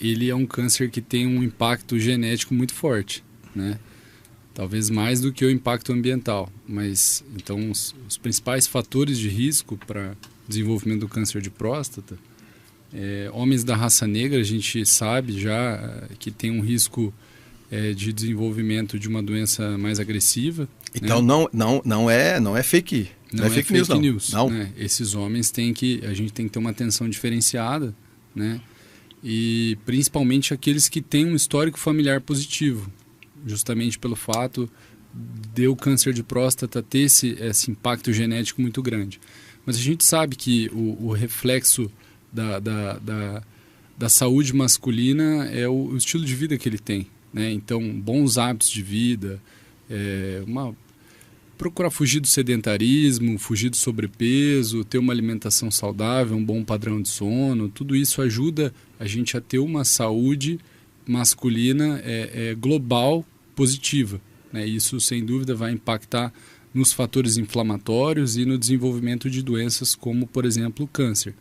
ele é um câncer que tem um impacto genético muito forte, né? Talvez mais do que o impacto ambiental. Mas, então, os principais fatores de risco para desenvolvimento do câncer de próstata, homens da raça negra, a gente sabe já que tem um risco de desenvolvimento de uma doença mais agressiva. Então, né? não é fake. Não é fake news. Não. Né? Esses homens a gente tem que ter uma atenção diferenciada, né? E principalmente aqueles que têm um histórico familiar positivo, justamente pelo fato de o câncer de próstata ter esse impacto genético muito grande. Mas a gente sabe que o reflexo da saúde masculina é o estilo de vida que ele tem, né? Então, bons hábitos de vida, procurar fugir do sedentarismo, fugir do sobrepeso, ter uma alimentação saudável, um bom padrão de sono, tudo isso ajuda a gente a ter uma saúde masculina global positiva, né? Isso, sem dúvida, vai impactar nos fatores inflamatórios e no desenvolvimento de doenças como, por exemplo, o câncer.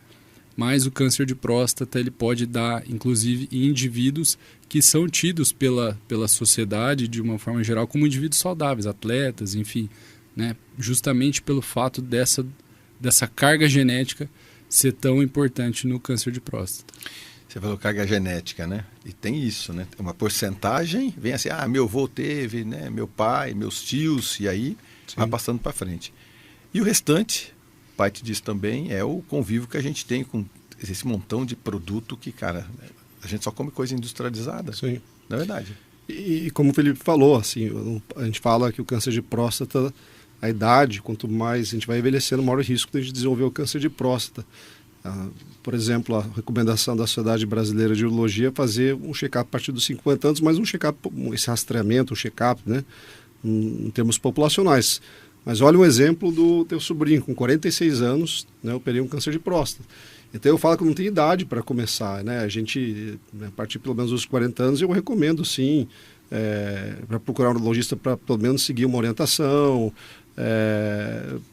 mas o câncer de próstata ele pode dar, inclusive, em indivíduos que são tidos pela sociedade, de uma forma geral, como indivíduos saudáveis, atletas, enfim, né? Justamente pelo fato dessa carga genética ser tão importante no câncer de próstata. Você falou carga genética, né? E tem isso, né? Uma porcentagem, vem assim, meu avô teve, né? Meu pai, meus tios, e aí vai passando para frente. E o restante, parte disso também, é o convívio que a gente tem com esse montão de produto que, cara, a gente só come coisa industrializada. Sim. Não é verdade? E como o Felipe falou, assim, a gente fala que o câncer de próstata, a idade, quanto mais a gente vai envelhecendo, maior o risco de a gente desenvolver o câncer de próstata. Por exemplo, a recomendação da Sociedade Brasileira de Urologia é fazer um check-up a partir dos 50 anos, mas um check-up, esse rastreamento, um check-up, né, em termos populacionais. Mas olha um exemplo do teu sobrinho, com 46 anos, né, operei um câncer de próstata. Então eu falo que não tem idade para começar, né? A gente, a partir pelo menos dos 40 anos, eu recomendo sim, para procurar um urologista para pelo menos seguir uma orientação,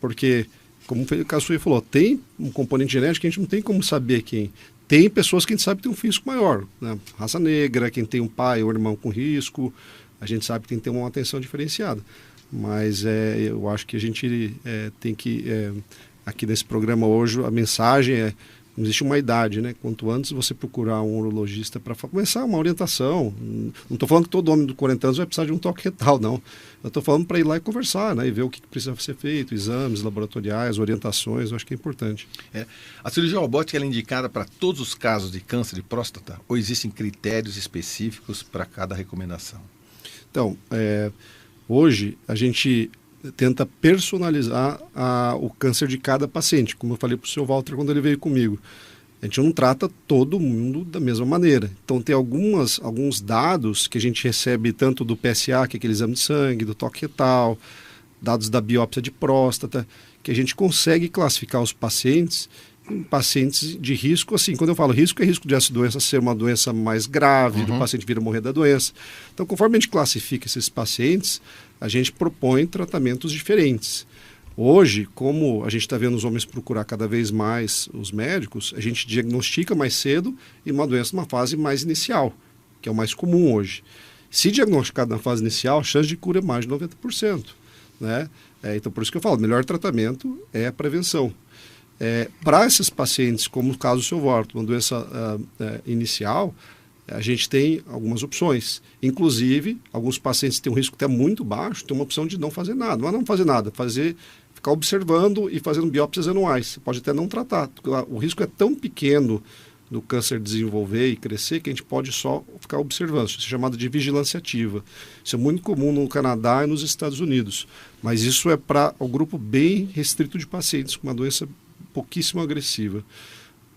porque, como o Caçuí falou, tem um componente genético que a gente não tem como saber quem. Tem pessoas que a gente sabe que tem um risco maior, né? Raça negra, quem tem um pai ou irmão com risco, a gente sabe que tem que ter uma atenção diferenciada. Mas eu acho que a gente tem que, aqui nesse programa hoje, a mensagem não existe uma idade, né? Quanto antes você procurar um urologista para começar uma orientação. Não estou falando que todo homem de 40 anos vai precisar de um toque retal, não. Eu estou falando para ir lá e conversar, né? E ver o que precisa ser feito, exames laboratoriais, orientações, eu acho que é importante. A cirurgia robótica é indicada para todos os casos de câncer de próstata ou existem critérios específicos para cada recomendação? Então, hoje a gente tenta personalizar o câncer de cada paciente, como eu falei para o seu Walter quando ele veio comigo. A gente não trata todo mundo da mesma maneira. Então tem alguns dados que a gente recebe tanto do PSA, que é aquele exame de sangue, do toque retal, dados da biópsia de próstata, que a gente consegue classificar os pacientes em pacientes de risco. Assim, quando eu falo risco, é risco de essa doença ser uma doença mais grave, do paciente vir a morrer da doença. Então, conforme a gente classifica esses pacientes, a gente propõe tratamentos diferentes. Hoje, como a gente está vendo os homens procurar cada vez mais os médicos, a gente diagnostica mais cedo e uma doença numa fase mais inicial, que é o mais comum hoje. Se diagnosticado na fase inicial, a chance de cura é mais de 90%. Né? Então, por isso que eu falo, o melhor tratamento é a prevenção. Para esses pacientes, como o caso do seu Walter, uma doença inicial, a gente tem algumas opções. Inclusive, alguns pacientes têm um risco até muito baixo, tem uma opção de não fazer nada. Mas não fazer nada, ficar observando e fazendo biópsias anuais. Você pode até não tratar. O risco é tão pequeno do câncer desenvolver e crescer que a gente pode só ficar observando. Isso é chamado de vigilância ativa. Isso é muito comum no Canadá e nos Estados Unidos. Mas isso é para um grupo bem restrito de pacientes com uma doença pouquíssimo agressiva.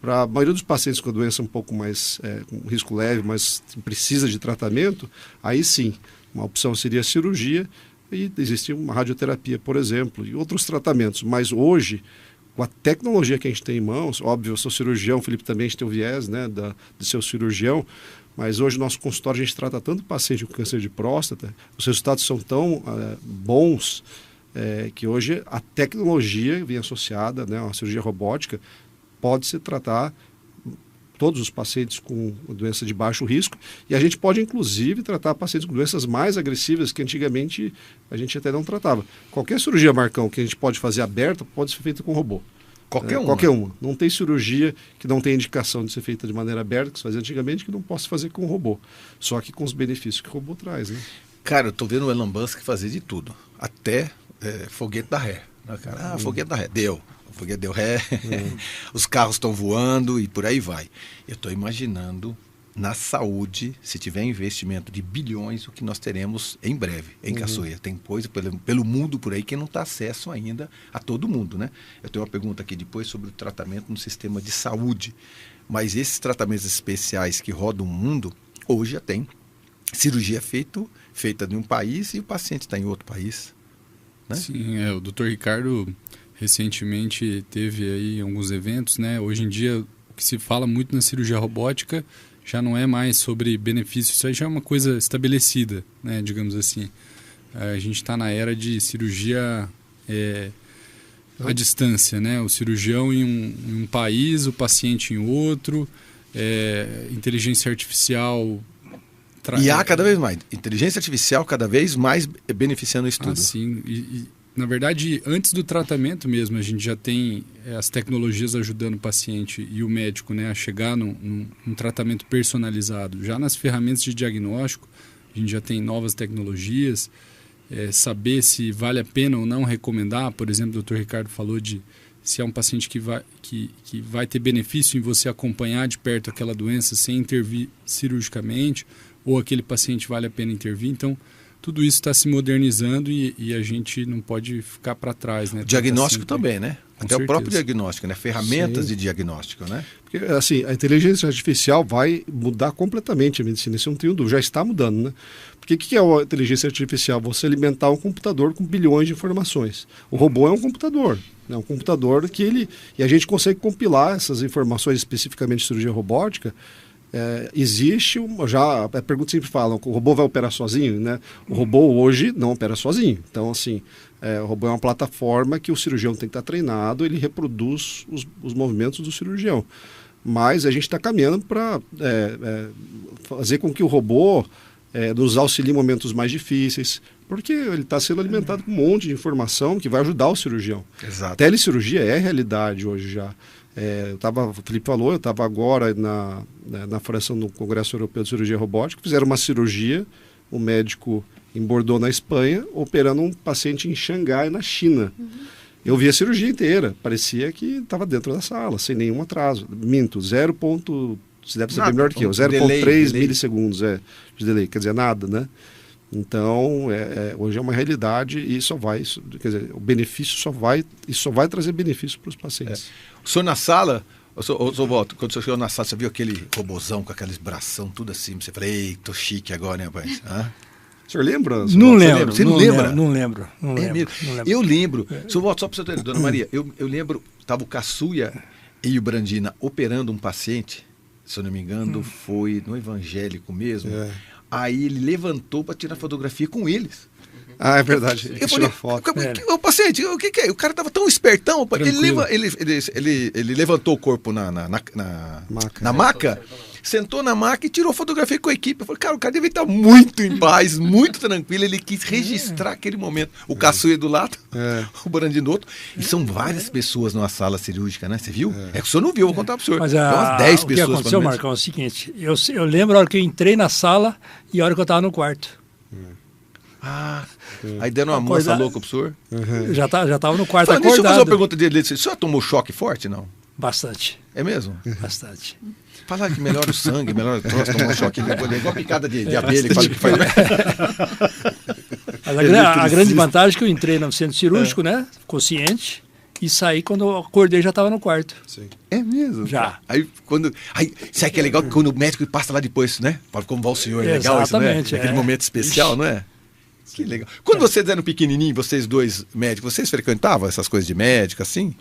Para a maioria dos pacientes com a doença um pouco mais, com risco leve, mas precisa de tratamento, aí sim, uma opção seria a cirurgia e existe uma radioterapia, por exemplo, e outros tratamentos. Mas hoje, com a tecnologia que a gente tem em mãos, óbvio, eu sou cirurgião, o Felipe também, a gente tem o viés, né, de ser cirurgião, mas hoje no nosso consultório a gente trata tanto paciente com câncer de próstata, os resultados são tão bons, que hoje a tecnologia vem associada, né, a cirurgia robótica, pode-se tratar todos os pacientes com doença de baixo risco e a gente pode, inclusive, tratar pacientes com doenças mais agressivas que antigamente a gente até não tratava. Qualquer cirurgia, Marcão, que a gente pode fazer aberta, pode ser feita com robô. Qualquer uma. Não tem cirurgia que não tem indicação de ser feita de maneira aberta, que se fazia antigamente, que não possa fazer com robô. Só que com os benefícios que o robô traz, né? Cara, eu tô vendo o Elon Musk fazer de tudo. Até foguete da ré. Cara, foguete da ré. Deu. Porque deu ré, os carros estão voando e por aí vai. Eu estou imaginando na saúde, se tiver investimento de bilhões, o que nós teremos em breve, em Caçoeira. Tem coisa pelo mundo por aí que não está acesso ainda a todo mundo, né? Eu tenho uma pergunta aqui depois sobre o tratamento no sistema de saúde. Mas esses tratamentos especiais que rodam o mundo, hoje já tem cirurgia feita em um país e o paciente está em outro país. Né? Sim, o Dr. Ricardo recentemente teve aí alguns eventos, né? Hoje em dia o que se fala muito na cirurgia robótica já não é mais sobre benefícios, isso aí já é uma coisa estabelecida, né? Digamos assim. A gente está na era de cirurgia à distância, né? O cirurgião em um país, o paciente em outro, inteligência artificial... E há cada vez mais. Inteligência artificial cada vez mais beneficiando isso tudo. Sim. Na verdade, antes do tratamento mesmo, a gente já tem as tecnologias ajudando o paciente e o médico, né, a chegar num tratamento personalizado. Já nas ferramentas de diagnóstico, a gente já tem novas tecnologias, saber se vale a pena ou não recomendar. Por exemplo, o Dr. Ricardo falou de se é um paciente que vai ter benefício em você acompanhar de perto aquela doença sem intervir cirurgicamente, ou aquele paciente vale a pena intervir. Então, tudo isso está se modernizando e a gente não pode ficar para trás, né? O diagnóstico também, né? Até certeza. O próprio diagnóstico, né? Ferramentas Sim. de diagnóstico, né? Porque, assim, a inteligência artificial vai mudar completamente a medicina, isso não tenho dúvida, já está mudando, né? Porque o que é a inteligência artificial? Você alimentar um computador com bilhões de informações. O robô é um computador, né? Um computador e a gente consegue compilar essas informações especificamente de cirurgia robótica. Existe a pergunta sempre fala, o robô vai operar sozinho, né? O robô hoje não opera sozinho. Então, assim, o robô é uma plataforma que o cirurgião tem que estar treinado, ele reproduz os movimentos do cirurgião. Mas a gente está caminhando para fazer com que o robô nos auxilie em momentos mais difíceis, porque ele está sendo alimentado com um monte de informação que vai ajudar o cirurgião. Exato. Telecirurgia é realidade hoje já. O Felipe falou, eu estava agora na França, no Congresso Europeu de Cirurgia Robótica, fizeram uma cirurgia, um médico em Bordeaux, na Espanha, operando um paciente em Xangai, na China. Uhum. Eu vi a cirurgia inteira, parecia que estava dentro da sala, sem nenhum atraso. Minto, você deve saber melhor que eu, 0,3 milissegundos de delay, quer dizer, nada, né? Então, hoje é uma realidade e quer dizer, o benefício só vai trazer benefício para os pacientes. O senhor na sala, Walter, quando o senhor chegou na sala, você viu aquele robozão com aqueles bração, tudo assim, você falou, ei, tô chique agora, né, rapaz? O senhor lembra? Não lembro. Você não lembra? Não lembro. Eu lembro. Senhor Walter, só para você ter, dona Maria, eu lembro, estava o Caçuia e o Brandina operando um paciente, se eu não me engano, foi no evangélico mesmo. Aí ele levantou para tirar fotografia com eles. É verdade. Eu falei, o paciente, o que é? O cara estava tão espertão. Ele levantou o corpo na maca, sentou na maca e tirou fotografia com a equipe. Eu falei, cara, o cara deve estar muito em paz, muito tranquilo. Ele quis registrar aquele momento. O Caçuia do lado, o Brandinho do outro. E são várias pessoas numa sala cirúrgica, né? Você viu? É que o senhor não viu, vou contar para o senhor. Mas umas 10 pessoas. O que aconteceu, Marcão, é o seguinte. Eu lembro a hora que eu entrei na sala e a hora que eu estava no quarto. Aí deram uma moça louca pro senhor? Já estava no quarto acordado. Deixa eu fazer uma pergunta dele. O senhor tomou choque forte, não? Bastante. É mesmo? Bastante. Fala que melhora o sangue, melhora o troço, tomou um choque. Igual picada de abelha. Que faz... Mas a grande vantagem é que eu entrei no centro cirúrgico, né? Consciente. E saí, quando eu acordei, já estava no quarto. Sim. É mesmo? Já. Aí, sabe que é legal quando o médico passa lá depois, né? Fala como vai o senhor, é legal isso, né? Aquele momento especial, não é? Que legal. Quando vocês eram pequenininhos, vocês dois médicos, vocês frequentavam essas coisas de médico, assim?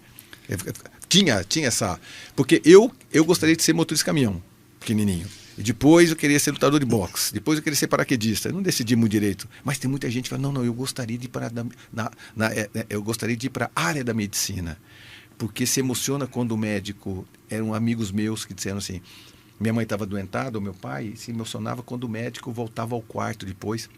Tinha essa... Porque eu gostaria de ser motorista de caminhão, pequenininho. E depois eu queria ser lutador de boxe. Depois eu queria ser paraquedista. Eu não decidi muito direito. Mas tem muita gente que fala, não, eu gostaria de ir para eu gostaria de ir para a área da medicina. Porque se emociona quando o médico... Eram amigos meus que disseram assim... Minha mãe estava doentada, ou meu pai, se emocionava quando o médico voltava ao quarto depois.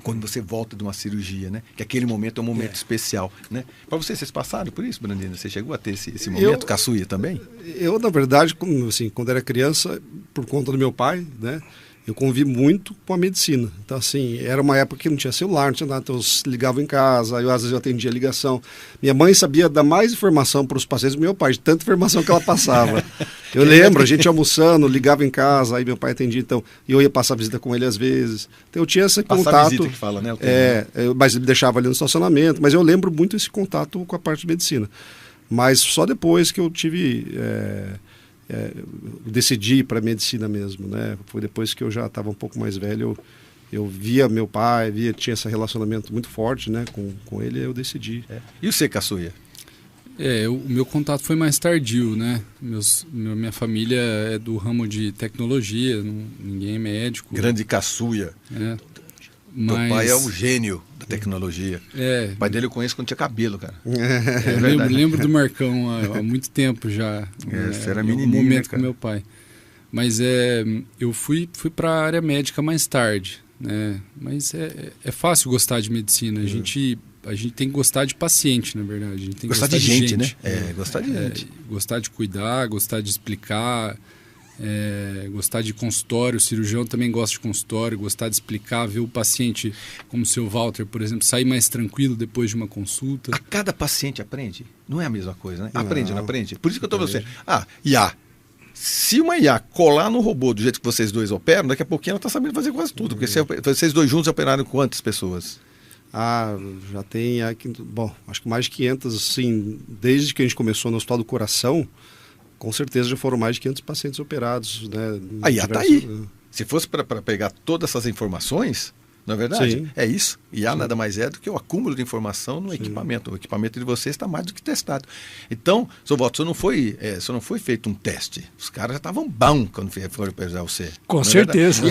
Quando você volta de uma cirurgia, né? Que aquele momento é um momento especial, né? Para vocês passaram por isso, Brandina? Você chegou a ter esse momento? Caçuia também? Eu, na verdade, assim, quando era criança, por conta do meu pai, né? Eu convivi muito com a medicina. Então, assim, era uma época que não tinha celular, não tinha nada. Então, eu ligava em casa, às vezes eu atendia a ligação. Minha mãe sabia dar mais informação para os pacientes do meu pai, de tanta informação que ela passava. Eu lembro, a gente almoçando, ligava em casa, aí meu pai atendia, então, e eu ia passar visita com ele às vezes. Então, eu tinha esse contato. Visita que fala, né? Mas ele me deixava ali no estacionamento, mas eu lembro muito esse contato com a parte de medicina. Mas só depois que eu tive... decidi ir para a medicina mesmo, né? Foi depois que eu já estava um pouco mais velho, eu via meu pai, tinha esse relacionamento muito forte, né? Com ele, eu decidi. E você, Caçuia? O meu contato foi mais tardio, né? Minha família é do ramo de tecnologia, ninguém é médico. Grande Caçuia. Mas... Teu pai é um gênio da tecnologia. O pai dele eu conheço quando tinha cabelo, cara. Eu lembro do Marcão há muito tempo já. Você era em algum menininho, momento né, com meu pai. Mas eu fui para a área médica mais tarde, né? Mas é fácil gostar de medicina. A gente tem que gostar de paciente, na verdade. A gente tem que gostar de gente, né? Gostar de gente. Gostar de cuidar, gostar de explicar, gostar de consultório. O cirurgião também gosta de consultório, gostar de explicar, ver o paciente, como o seu Walter, por exemplo, sair mais tranquilo depois de uma consulta. A cada paciente aprende. Não é a mesma coisa, né? Aprende, não aprende? Por isso que eu estou falando assim, IA. Se uma IA colar no robô do jeito que vocês dois operam, daqui a pouquinho ela está sabendo fazer quase tudo. Porque vocês dois juntos operaram quantas pessoas? Já tem, acho que mais de 500, assim, desde que a gente começou no Hospital do Coração, com certeza já foram mais de 500 pacientes operados, né? A IA está aí. Se fosse para pegar todas essas informações, não é verdade? Sim. É isso. IA nada mais é do que o acúmulo de informação no equipamento. O equipamento de vocês está mais do que testado. Então, seu Walter, só não foi feito um teste. Os caras já estavam bons quando foram pesar você. Com certeza.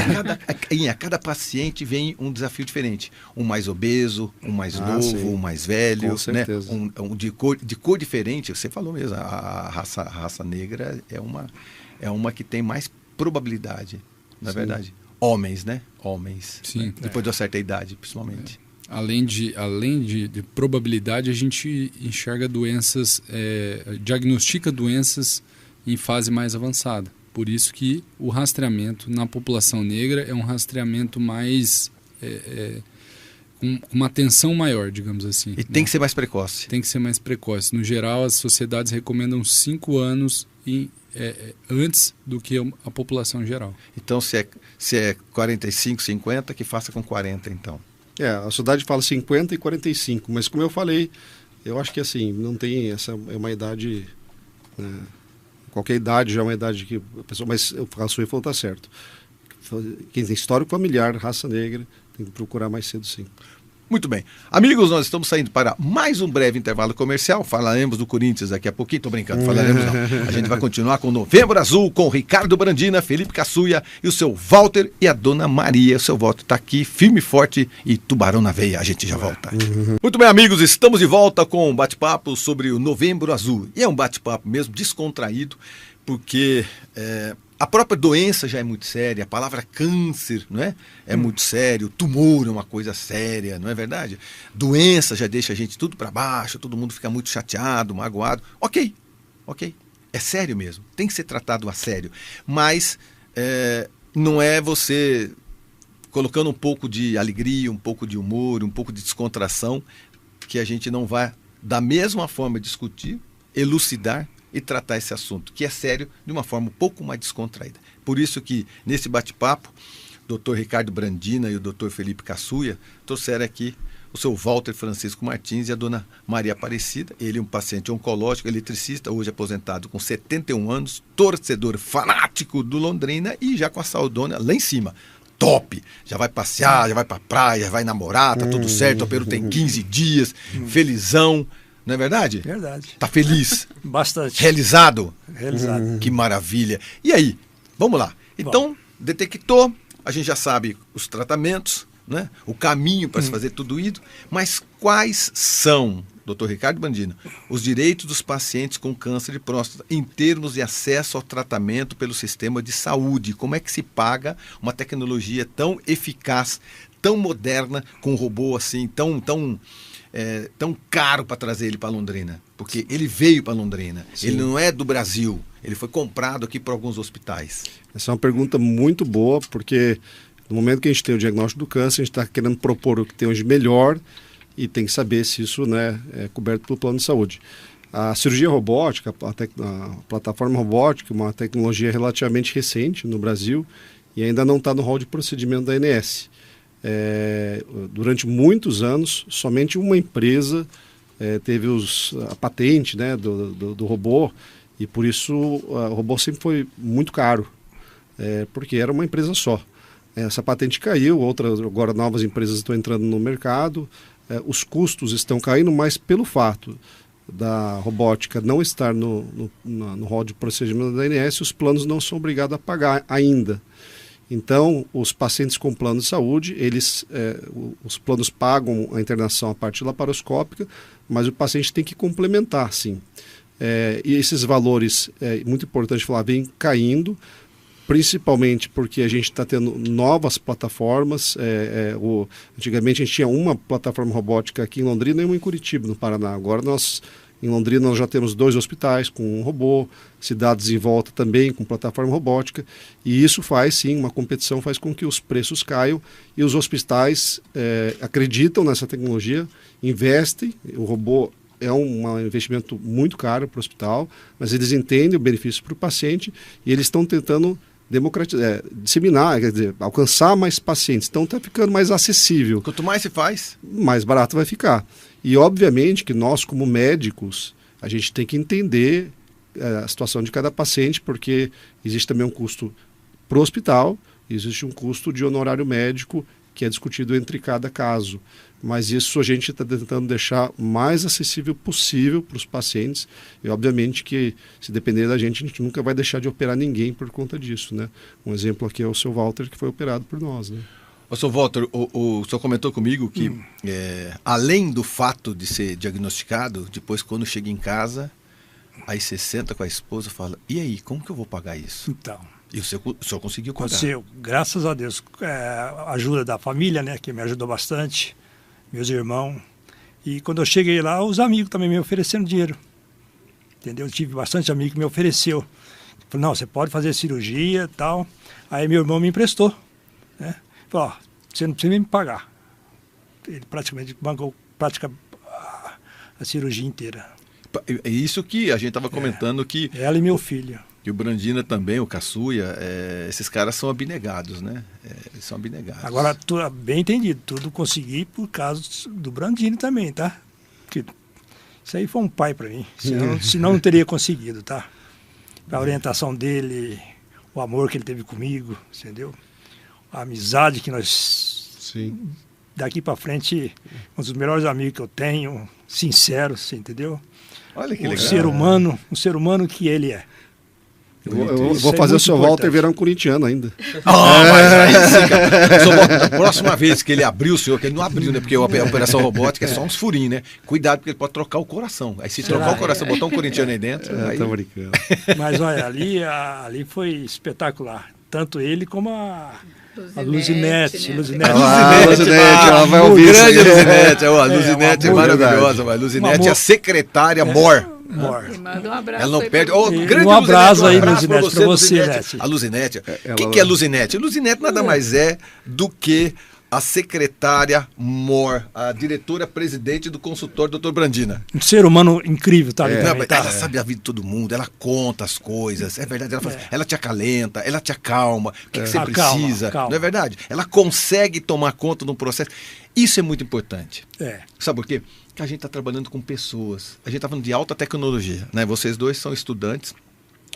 E a cada paciente vem um desafio diferente. Um mais obeso, um mais novo, um mais velho. Com certeza. Né? Um de cor diferente. Você falou mesmo, a raça negra é uma que tem mais probabilidade, na verdade. Homens, né? Homens. Sim. Né? Depois de uma certa idade, principalmente. Além de probabilidade, a gente enxerga doenças, diagnostica doenças em fase mais avançada. Por isso que o rastreamento na população negra é um rastreamento mais... com uma atenção maior, digamos assim. E tem que ser mais precoce. Tem que ser mais precoce. No geral, as sociedades recomendam 5 anos antes do que a população geral. Então, se é 45, 50, que faça com 40, então. A sociedade fala 50 e 45, mas como eu falei, eu acho que assim, não tem é uma idade, né, qualquer idade já é uma idade que a pessoa, mas o Caçuí falou, tá certo. Quem tem histórico familiar, raça negra, tem que procurar mais cedo, sim. Muito bem. Amigos, nós estamos saindo para mais um breve intervalo comercial. Falaremos do Corinthians daqui a pouquinho. Tô brincando, falaremos não. A gente vai continuar com Novembro Azul, com Ricardo Brandina, Felipe Caçuia e o seu Walter e a dona Maria. O seu Walter está aqui, firme e forte e tubarão na veia. A gente já volta. Muito bem, amigos, estamos de volta com um bate-papo sobre o Novembro Azul. E é um bate-papo mesmo descontraído, porque... a própria doença já é muito séria, a palavra câncer, não é? É muito sério, tumor é uma coisa séria, não é verdade? Doença já deixa a gente tudo para baixo, todo mundo fica muito chateado, magoado. Ok, é sério mesmo, tem que ser tratado a sério. Mas não é você colocando um pouco de alegria, um pouco de humor, um pouco de descontração, que a gente não vai, da mesma forma, discutir, elucidar e tratar esse assunto, que é sério, de uma forma um pouco mais descontraída. Por isso que, nesse bate-papo, o Dr. Ricardo Brandina e o Dr. Felipe Caçuia trouxeram aqui o seu Walter Francisco Martins e a dona Maria Aparecida. Ele é um paciente oncológico, eletricista, hoje aposentado com 71 anos, torcedor fanático do Londrina e já com a saudona lá em cima. Top! Já vai passear, já vai pra praia, já vai namorar, tá tudo certo, o peru tem 15 dias, felizão. Não é verdade? Verdade. Tá feliz? Bastante. Realizado? Realizado. Que maravilha. E aí? Vamos lá. Então, detectou, a gente já sabe os tratamentos, né? O caminho para se fazer tudo isso, mas quais são, Dr. Ricardo Brandina, os direitos dos pacientes com câncer de próstata em termos de acesso ao tratamento pelo sistema de saúde? Como é que se paga uma tecnologia tão eficaz, tão moderna, com um robô assim, tão caro para trazer ele para Londrina? Porque ele veio para Londrina. Sim. Ele não é do Brasil. Ele foi comprado aqui por alguns hospitais. Essa é uma pergunta muito boa, porque no momento que a gente tem o diagnóstico do câncer, a gente está querendo propor o que tem hoje melhor e tem que saber se isso, né, é coberto pelo plano de saúde. A cirurgia robótica, a plataforma robótica, uma tecnologia relativamente recente no Brasil e ainda não está no rol de procedimento da ANS. Durante muitos anos, somente uma empresa teve a patente, né, do robô, e por isso o robô sempre foi muito caro, porque era uma empresa só. Essa patente caiu, agora novas empresas estão entrando no mercado, os custos estão caindo, mas pelo fato da robótica não estar no rol de procedimento da ANS, os planos não são obrigados a pagar ainda. Então, os pacientes com plano de saúde, os planos pagam a internação a parte laparoscópica, mas o paciente tem que complementar, sim. E esses valores, é muito importante falar, vêm caindo, principalmente porque a gente está tendo novas plataformas. Antigamente a gente tinha uma plataforma robótica aqui em Londrina e uma em Curitiba, no Paraná. Agora em Londrina nós já temos 2 hospitais com um robô, cidades em volta também com plataforma robótica, e isso faz sim, uma competição faz com que os preços caiam, e os hospitais acreditam nessa tecnologia, investem. O robô é um investimento muito caro para o hospital, mas eles entendem o benefício para o paciente e eles estão tentando disseminar, quer dizer, alcançar mais pacientes. Então está ficando mais acessível. Quanto mais se faz, mais barato vai ficar. E obviamente que nós, como médicos, a gente tem que entender a situação de cada paciente, porque existe também um custo para o hospital, existe um custo de honorário médico que é discutido entre cada caso. Mas isso a gente está tentando deixar o mais acessível possível para os pacientes. E obviamente que, se depender da gente, a gente nunca vai deixar de operar ninguém por conta disso, né? Um exemplo aqui é o seu Walter, que foi operado por nós, né? Ô, Sr. Walter, o senhor comentou comigo que, além do fato de ser diagnosticado, depois quando chega em casa, aí você senta com a esposa e fala, e aí, como que eu vou pagar isso? Então, E o senhor conseguiu pagar? Conseguiu, graças a Deus. A ajuda da família, né, que me ajudou bastante, meus irmãos. E quando eu cheguei lá, os amigos também me ofereceram dinheiro. Entendeu? Eu tive bastante amigo que me ofereceu. Falei, não, você pode fazer cirurgia e tal. Aí meu irmão me emprestou, né? Falou, ó, você não precisa me pagar. Ele praticamente bancou a cirurgia inteira. É isso que a gente estava comentando que... Ela e meu filho. E o Brandina também, o Caçuia, esses caras são abnegados, né? Eles são abnegados. Agora, bem entendido, tudo consegui por causa do Brandini também, tá? Porque isso aí foi um pai para mim, senão não teria conseguido, tá? A orientação dele, o amor que ele teve comigo, entendeu? A amizade que nós... Sim. Daqui para frente, um dos melhores amigos que eu tenho, sincero, você entendeu? Olha que O legal. ser humano que ele é. Eu vou fazer o seu Walter virar um corintiano ainda. Mas aí sim, cara. Sr. Walter, da próxima vez que ele abrir o senhor, que ele não abriu, né? Porque a operação robótica é só uns furinhos, né? Cuidado, porque ele pode trocar o coração. Aí se trocar o coração, botar um corintiano aí dentro... aí... Tô brincando. Mas olha, ali foi espetacular. Tanto ele como a Luzinete. Né? Luzinete, ela vai O ouvir isso grande aí. Luzinete, a Luzinete é maravilhosa, mas Luzinete é a secretária Mor. E manda um abraço. Ela não aí perde. pra Oh, você. grande Um abraço aí, Luzinete, Luzinete, pra você, Nete. A Luzinete. O que é Luzinete? Luzinete nada mais é do que a secretária Mor, a diretora-presidente do consultório Dr. Brandina. Um ser humano incrível, tá? Ali Não, também, mas tá? ela sabe a vida de todo mundo, ela conta as coisas, é verdade, ela te acalenta, ela te acalma, o que você precisa, Calma. não é verdade? Ela consegue tomar conta de um processo. Isso é muito importante. Sabe por quê? Porque a gente está trabalhando com pessoas, a gente está falando de alta tecnologia, né? Vocês dois são estudantes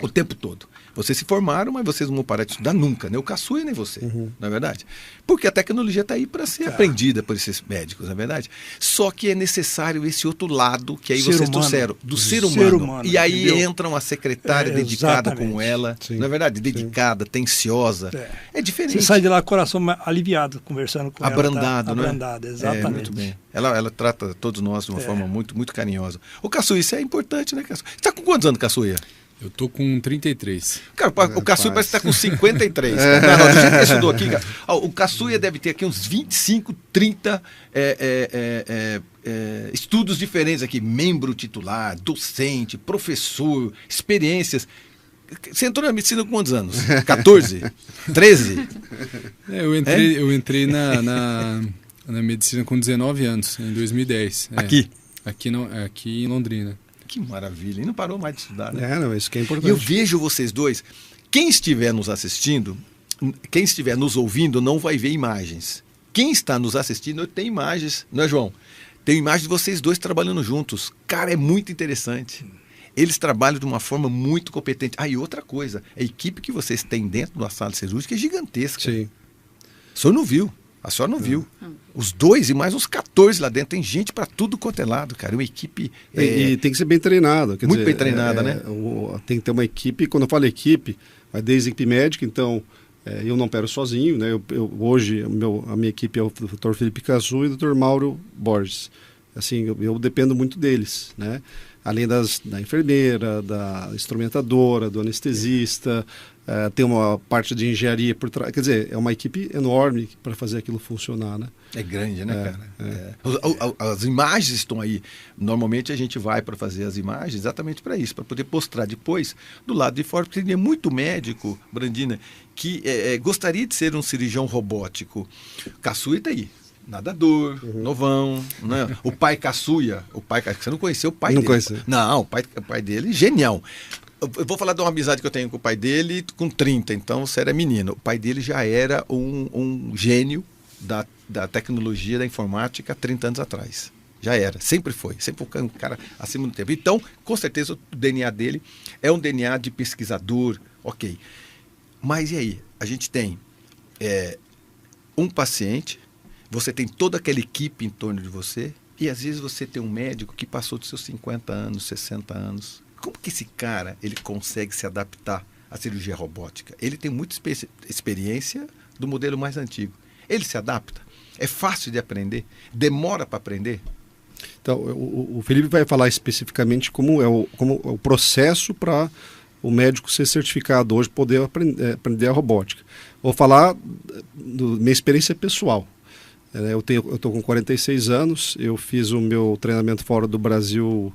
o tempo todo. Vocês se formaram, mas vocês não vão parar de estudar nunca, nem o Caçuia nem você, não é verdade? Porque a tecnologia está aí para ser aprendida por esses médicos, não é verdade? Só que é necessário esse outro lado, que aí vocês trouxeram, do ser humano. E aí entra uma secretária dedicada como ela, não é verdade? Dedicada, tenciosa. É diferente. Você sai de lá com o coração aliviado, conversando com abrandado, ela. Tá? Né? Abrandado, exatamente. Muito bem. Ela trata todos nós de uma forma muito, muito carinhosa. O Caçuia, isso é importante, né, Caçuia? Você está com quantos anos, Caçuia? Eu tô com 33. Cara, o Caçuia parece que está com 53. Não, do jeito que ele estudou aqui, cara. O Caçuia deve ter aqui uns 25, 30 estudos diferentes aqui. Membro titular, docente, professor, experiências. Você entrou na medicina com quantos anos? 14? 13? Eu entrei na medicina com 19 anos, em 2010. Aqui? Aqui em Londrina. Que maravilha, e não parou mais de estudar, né? Não, isso que é importante. E eu vejo vocês dois, quem estiver nos assistindo, quem estiver nos ouvindo não vai ver imagens. Quem está nos assistindo tem imagens, não é, João? Tem imagens de vocês dois trabalhando juntos. Cara, é muito interessante. Eles trabalham de uma forma muito competente. E outra coisa, a equipe que vocês têm dentro da sala cirúrgica é gigantesca. Sim. O senhor não viu. A senhora não viu. Os dois e mais uns 14 lá dentro. Tem gente para tudo quanto é lado, cara. Uma equipe... E tem que ser bem treinado. Muito bem treinada, né? Tem que ter uma equipe. Quando eu falo equipe, vai desde a equipe médica, então... Eu não opero sozinho, né? Hoje a minha equipe é o Dr. Felipe Cazu e o Dr. Mauro Borges. Assim, eu dependo muito deles, né? Além da enfermeira, da instrumentadora, do anestesista, tem uma parte de engenharia por trás. Quer dizer, é uma equipe enorme para fazer aquilo funcionar, né? É grande, né, cara? As imagens estão aí. Normalmente a gente vai para fazer as imagens exatamente para isso, para poder mostrar depois do lado de fora, porque tem muito médico, Brandina, que gostaria de ser um cirurgião robótico. Caçuia está aí. Nadador, novão, né? O pai Caçuia, você não conheceu o pai dele? Não conheci. Não, o pai dele, genial. Eu vou falar de uma amizade que eu tenho com o pai dele com 30, então você era menino. O pai dele já era um gênio da tecnologia, da informática, 30 anos atrás. Já era, sempre foi um cara acima do tempo. Então, com certeza, o DNA dele é um DNA de pesquisador, ok. Mas e aí? A gente tem um paciente, você tem toda aquela equipe em torno de você, e às vezes você tem um médico que passou dos seus 50 anos, 60 anos. Como que esse cara ele consegue se adaptar à cirurgia robótica? Ele tem muita experiência do modelo mais antigo. Ele se adapta? É fácil de aprender? Demora para aprender? Então, o Felipe vai falar especificamente como é o processo para o médico ser certificado hoje, poder aprender a robótica. Vou falar da minha experiência pessoal. Eu estou com 46 anos, eu fiz o meu treinamento fora do Brasil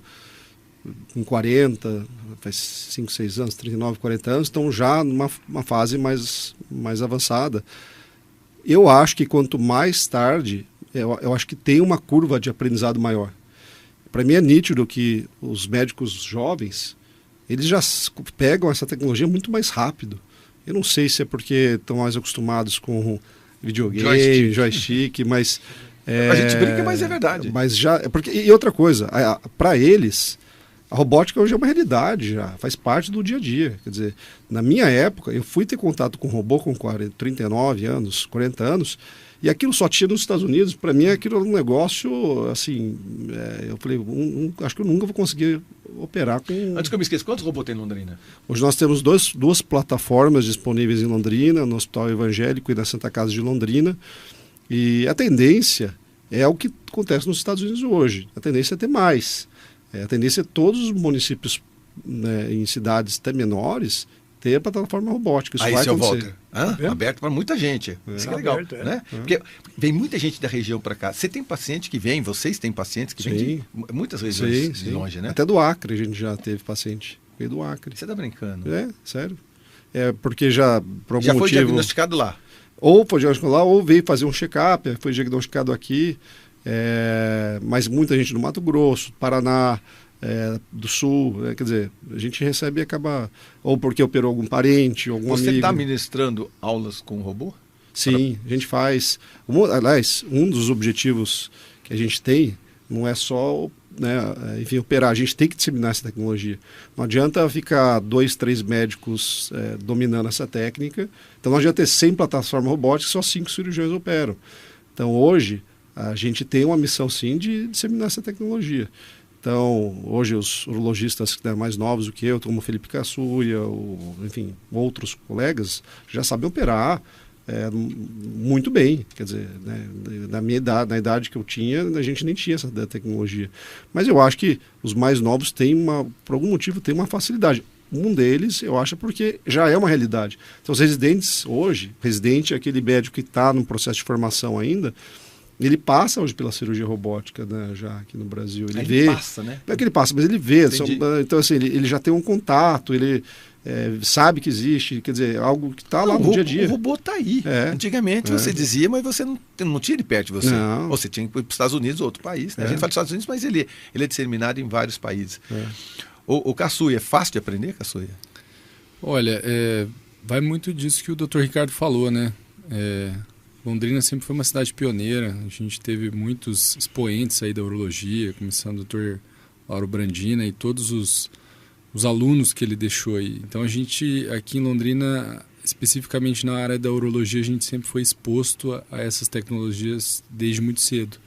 com 40, faz 5, 6 anos, 39, 40 anos, então já numa fase mais avançada. Eu acho que quanto mais tarde, eu acho que tem uma curva de aprendizado maior. Para mim é nítido que os médicos jovens, eles já pegam essa tecnologia muito mais rápido. Eu não sei se é porque estão mais acostumados com videogame, joystick, mas... a gente brinca, mas é verdade. Mas já... E outra coisa, para eles, a robótica hoje é uma realidade já, faz parte do dia a dia. Quer dizer, na minha época, eu fui ter contato com robô com 39 anos, 40 anos, e aquilo só tinha nos Estados Unidos. Para mim, aquilo era um negócio, assim... eu falei, acho que eu nunca vou conseguir operar com... Antes que eu me esqueça, quantos robôs tem em Londrina? Hoje nós temos duas plataformas disponíveis em Londrina, no Hospital Evangélico e na Santa Casa de Londrina. E a tendência é o que acontece nos Estados Unidos hoje. A tendência é ter mais. A tendência é todos os municípios, né, em cidades até menores, ter a plataforma robótica. Isso aí, vai seu acontecer. Walter, aberto para muita gente. Isso é legal. Aberto, né? Porque vem muita gente da região para cá. Você tem paciente que vem, vocês têm pacientes que vêm de muitas regiões de longe, né? Até do Acre a gente já teve paciente. Veio do Acre. Você está brincando? Sério. Porque já, por algum já foi motivo... diagnosticado lá? Ou foi diagnosticado lá, ou veio fazer um check-up, foi diagnosticado aqui. Mas muita gente do Mato Grosso, Paraná, do Sul, quer dizer, a gente recebe e acaba, ou porque operou algum parente, algum amigo. Você está ministrando aulas com robô? Sim, a gente faz. Aliás, um dos objetivos que a gente tem não é só, né, enfim, operar, a gente tem que disseminar essa tecnologia. Não adianta ficar 2, 3 médicos dominando essa técnica, então não adianta ter 100 plataformas robóticas, só 5 cirurgiões operam. Então hoje a gente tem uma missão sim de disseminar essa tecnologia. Então, hoje os urologistas mais novos do que eu, como o Felipe Caçuia, enfim, outros colegas, já sabem operar muito bem. Quer dizer, né, na minha idade, na idade que eu tinha, a gente nem tinha essa tecnologia. Mas eu acho que os mais novos têm por algum motivo, têm uma facilidade. Um deles, eu acho, porque já é uma realidade. Então, os residentes hoje, residente é aquele médico que está no processo de formação ainda, ele passa hoje pela cirurgia robótica, né, já aqui no Brasil. Ele vê. Passa, né? Não é que ele passa, mas ele vê. Então, assim, ele já tem um contato, ele sabe que existe, quer dizer, algo que está lá no dia a dia. O robô está aí. Antigamente você dizia, mas você não tinha ele perto de você. Não. Você tinha que ir para os Estados Unidos ou outro país. Né? A gente fala dos Estados Unidos, mas ele é disseminado em vários países. O Caçuia, é fácil de aprender, Caçuia? Olha, vai muito disso que o Dr. Ricardo falou, né? Londrina sempre foi uma cidade pioneira, a gente teve muitos expoentes aí da urologia, começando o Dr. Lauro Brandina e todos os alunos que ele deixou aí. Então a gente aqui em Londrina, especificamente na área da urologia, a gente sempre foi exposto a essas tecnologias desde muito cedo.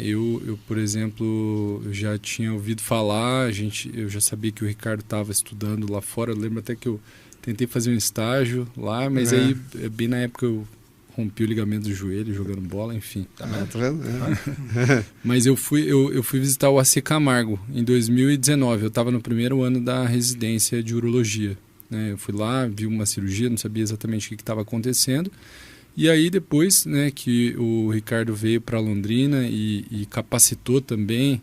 Eu, por exemplo, eu já tinha ouvido falar, eu já sabia que o Ricardo estava estudando lá fora, eu lembro até que eu Tentei fazer um estágio lá, mas aí, bem na época, eu rompi o ligamento do joelho jogando bola, enfim. Tá vendo? Mas eu fui visitar o AC Camargo em 2019. Eu estava no primeiro ano da residência de urologia, né? Eu fui lá, vi uma cirurgia, não sabia exatamente o que estava acontecendo. E aí depois, né, que o Ricardo veio para Londrina e capacitou também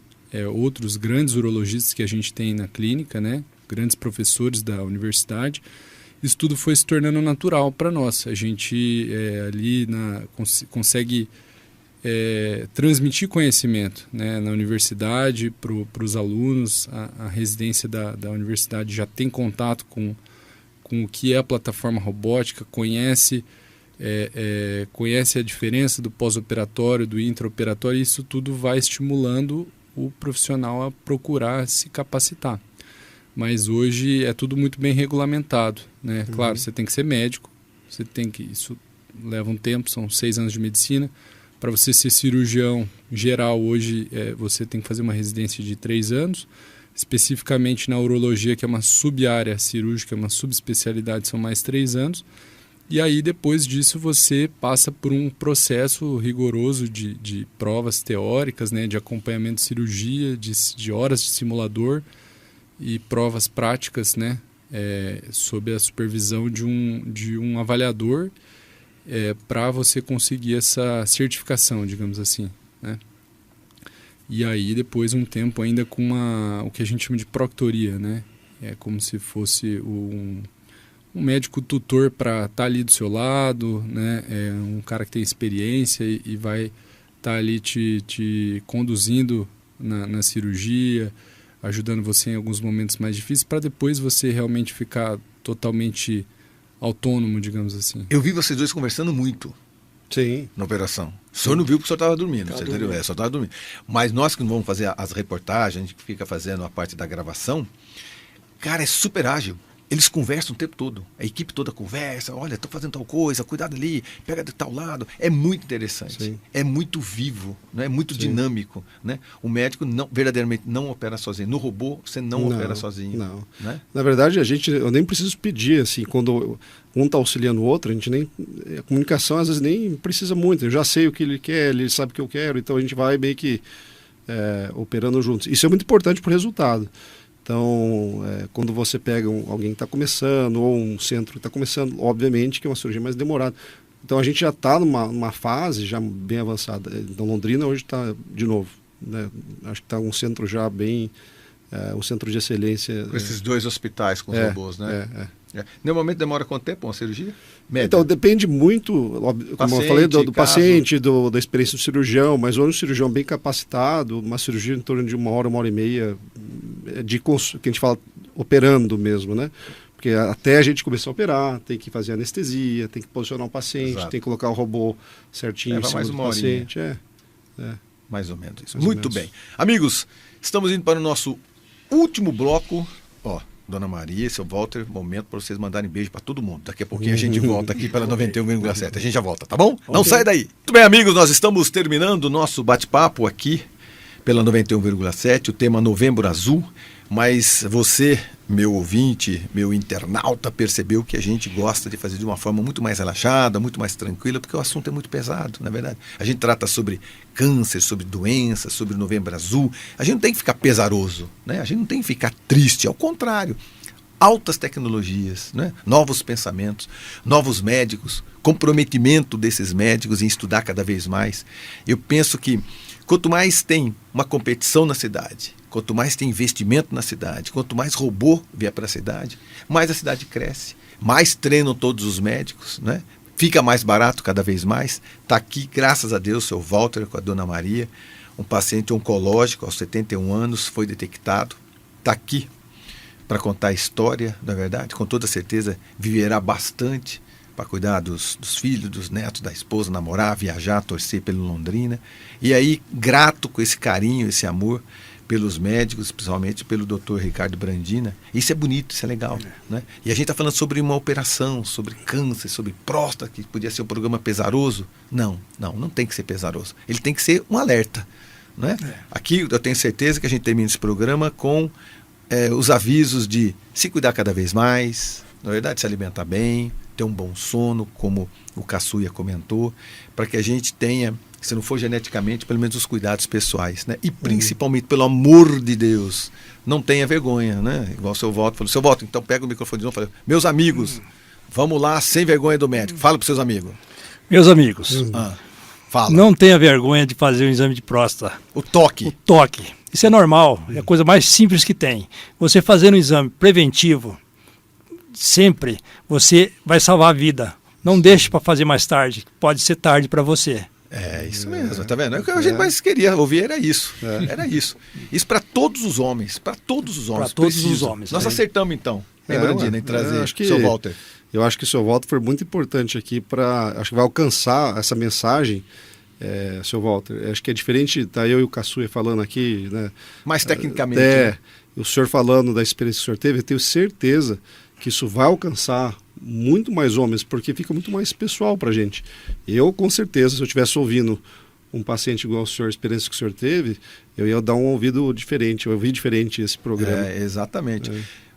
outros grandes urologistas que a gente tem na clínica, né, grandes professores da universidade, isso tudo foi se tornando natural para nós. A gente ali consegue transmitir conhecimento, né, na universidade para os alunos. A residência da universidade já tem contato com o que é a plataforma robótica, conhece a diferença do pós-operatório, do intraoperatório, e isso tudo vai estimulando o profissional a procurar se capacitar. Mas hoje é tudo muito bem regulamentado, né? Claro, você tem que ser médico, isso leva um tempo, são 6 anos de medicina. Para você ser cirurgião geral hoje, você tem que fazer uma residência de 3 anos. Especificamente na urologia, que é uma sub-área cirúrgica, uma subespecialidade, são mais 3 anos. E aí, depois disso, você passa por um processo rigoroso de provas teóricas, né, de acompanhamento de cirurgia, de horas de simulador e provas práticas, né, sob a supervisão de um avaliador, para você conseguir essa certificação, digamos assim, né? E aí, depois, um tempo ainda com o que a gente chama de proctoria, né? É como se fosse um médico tutor para estar ali do seu lado, né? Um cara que tem experiência e vai estar ali te conduzindo na cirurgia, ajudando você em alguns momentos mais difíceis, para depois você realmente ficar totalmente autônomo, digamos assim. Eu vi vocês dois conversando muito. Sim. Na operação. O senhor não viu porque o senhor estava dormindo. Você entendeu? Só estava dormindo. Mas nós que não vamos fazer as reportagens, a gente fica fazendo a parte da gravação, cara, é super ágil. Eles conversam o tempo todo. A equipe toda conversa. Olha, estou fazendo tal coisa, cuidado ali, pega de tal lado. É muito interessante. Sim. É muito vivo, né? É muito dinâmico. Né? O médico verdadeiramente não opera sozinho. No robô, você não opera sozinho. Não. Né? Na verdade, eu nem preciso pedir, assim, quando um está auxiliando o outro, a comunicação às vezes nem precisa muito. Eu já sei o que ele quer, ele sabe o que eu quero, então a gente vai meio que operando juntos. Isso é muito importante para o resultado. Então, quando você pega alguém que está começando, ou um centro que está começando, obviamente que é uma cirurgia mais demorada. Então, a gente já está numa fase já bem avançada. Então, Londrina hoje está, de novo, né? Acho que está um centro já bem, um centro de excelência. Com esses 2 hospitais com os robôs, né? Normalmente demora quanto tempo uma cirurgia? Média. Então, depende muito, como eu falei, do paciente, da experiência do cirurgião, mas hoje um cirurgião bem capacitado, uma cirurgia em torno de 1 hora e meia, que a gente fala operando mesmo, né? Porque até a gente começar a operar, tem que fazer anestesia, tem que posicionar o paciente, Exato. Tem que colocar o robô certinho em cima do paciente. Mais ou menos isso. Muito bem. Amigos, estamos indo para o nosso último bloco. Dona Maria, seu Walter, momento para vocês mandarem beijo para todo mundo. Daqui a pouquinho a gente volta aqui pela 91,7. A gente já volta, tá bom? Não sai daí. Muito bem, amigos, nós estamos terminando o nosso bate-papo aqui pela 91,7, o tema Novembro Azul. Mas você, meu ouvinte, meu internauta, percebeu que a gente gosta de fazer de uma forma muito mais relaxada, muito mais tranquila, porque o assunto é muito pesado, não é verdade? A gente trata sobre câncer, sobre doenças, sobre Novembro Azul. A gente não tem que ficar pesaroso, né? A gente não tem que ficar triste, ao contrário. Altas tecnologias, né? Novos pensamentos, novos médicos, comprometimento desses médicos em estudar cada vez mais. Eu penso que quanto mais tem uma competição na cidade, quanto mais tem investimento na cidade, quanto mais robô vier para a cidade, mais a cidade cresce, mais treinam todos os médicos, né? Fica mais barato cada vez mais. Está aqui, graças a Deus, o seu Walter com a Dona Maria, um paciente oncológico aos 71 anos, foi detectado, está aqui para contar a história, não é verdade? Com toda certeza viverá bastante para cuidar dos filhos, dos netos, da esposa, namorar, viajar, torcer pelo Londrina. E aí, grato com esse carinho, esse amor pelos médicos, principalmente pelo Dr. Ricardo Brandina. Isso é bonito, isso é legal. Né? E a gente está falando sobre uma operação, sobre câncer, sobre próstata, que podia ser um programa pesaroso. Não tem que ser pesaroso. Ele tem que ser um alerta. Né? Aqui eu tenho certeza que a gente termina esse programa com os avisos de se cuidar cada vez mais, na verdade, se alimentar bem, ter um bom sono, como o Caçuia comentou, para que a gente tenha, se não for geneticamente, pelo menos os cuidados pessoais, né? E principalmente, pelo amor de Deus, não tenha vergonha, né? Igual o seu Walter falou, seu Walter, então pega o microfone de novo e fala, meus amigos, vamos lá, sem vergonha do médico. Fala para os seus amigos. Meus amigos, Fala. não tenha vergonha de fazer um exame de próstata. O toque. O toque. Isso é normal, é a coisa mais simples que tem. Você fazendo um exame preventivo, sempre você vai salvar a vida. Não deixe para fazer mais tarde, pode ser tarde para você. É isso mesmo, tá vendo? O que a gente mais queria ouvir era isso. Era isso. Isso para todos os homens, para todos os homens. Para todos os homens. Nós acertamos então, Brandina, em trazer o seu Walter. Eu acho que o seu Walter foi muito importante aqui acho que vai alcançar essa mensagem, seu Walter. Acho que é diferente, tá eu e o Caçuia falando aqui, né? Mais tecnicamente. Né? O senhor falando da experiência que o senhor teve, eu tenho certeza que isso vai alcançar muito mais homens, porque fica muito mais pessoal para a gente. Eu, com certeza, se eu estivesse ouvindo um paciente igual o senhor, a experiência que o senhor teve, eu ia dar um ouvido diferente, eu ouvi diferente esse programa. Exatamente.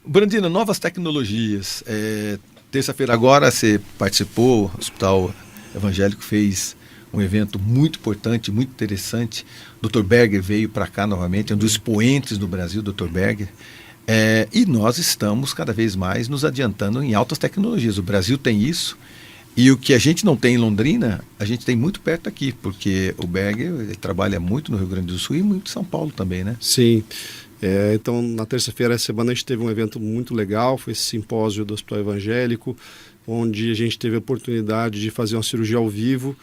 Brandina, novas tecnologias. Terça-feira agora você participou, o Hospital Evangélico fez um evento muito importante, muito interessante. O Dr. Berger veio para cá novamente, é um dos expoentes do Brasil, Dr. Berger. E nós estamos cada vez mais nos adiantando em altas tecnologias. O Brasil tem isso, e o que a gente não tem em Londrina, a gente tem muito perto aqui, porque o Berger ele trabalha muito no Rio Grande do Sul e muito em São Paulo também, né? Sim. Então, na terça-feira, essa semana, a gente teve um evento muito legal, foi esse simpósio do Hospital Evangélico, onde a gente teve a oportunidade de fazer uma cirurgia ao vivo.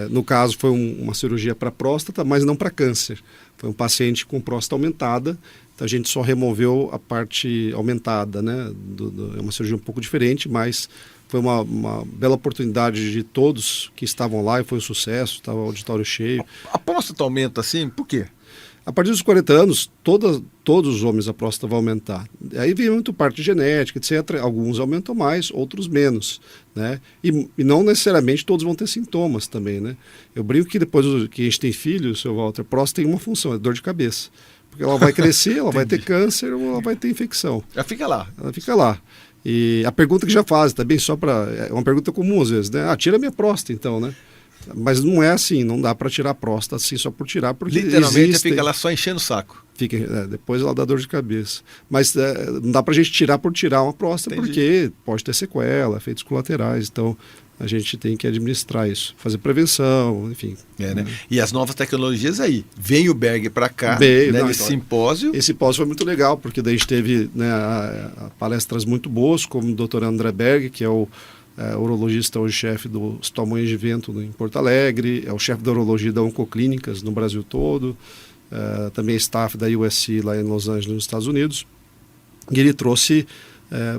No caso, foi uma cirurgia para próstata, mas não para câncer. Foi um paciente com próstata aumentada, então a gente só removeu a parte aumentada, né? É uma cirurgia um pouco diferente, mas foi uma bela oportunidade de todos que estavam lá e foi um sucesso, estava o auditório cheio. A próstata aumenta assim, por quê? A partir dos 40 anos, todos os homens a próstata vai aumentar. Aí vem muito parte genética, etc. Alguns aumentam mais, outros menos, né? E não necessariamente todos vão ter sintomas também, né? Eu brinco que depois que a gente tem filho, seu Walter, a próstata tem uma função, é dor de cabeça. Porque ela vai crescer, ela vai ter câncer ou ela vai ter infecção. Ela fica lá. Ela fica lá. E a pergunta que já fazem, também é uma pergunta comum às vezes, né? Tira minha próstata então, né? Mas não é assim, não dá para tirar a próstata assim só por tirar, porque literalmente fica lá só enchendo o saco. Depois ela dá dor de cabeça. Mas não dá para a gente tirar por tirar uma próstata, porque pode ter sequela, efeitos colaterais. Então a gente tem que administrar isso, fazer prevenção, enfim. Né? E as novas tecnologias aí. Vem o Berger para cá, nesse simpósio. Esse simpósio foi muito legal, porque daí a gente teve palestras muito boas, como o Dr. André Berger, que é o urologista hoje chefe do Hospital Moinhos de Vento em Porto Alegre, é o chefe da urologia da Oncoclínicas no Brasil todo, também staff da USC lá em Los Angeles, nos Estados Unidos. E ele trouxe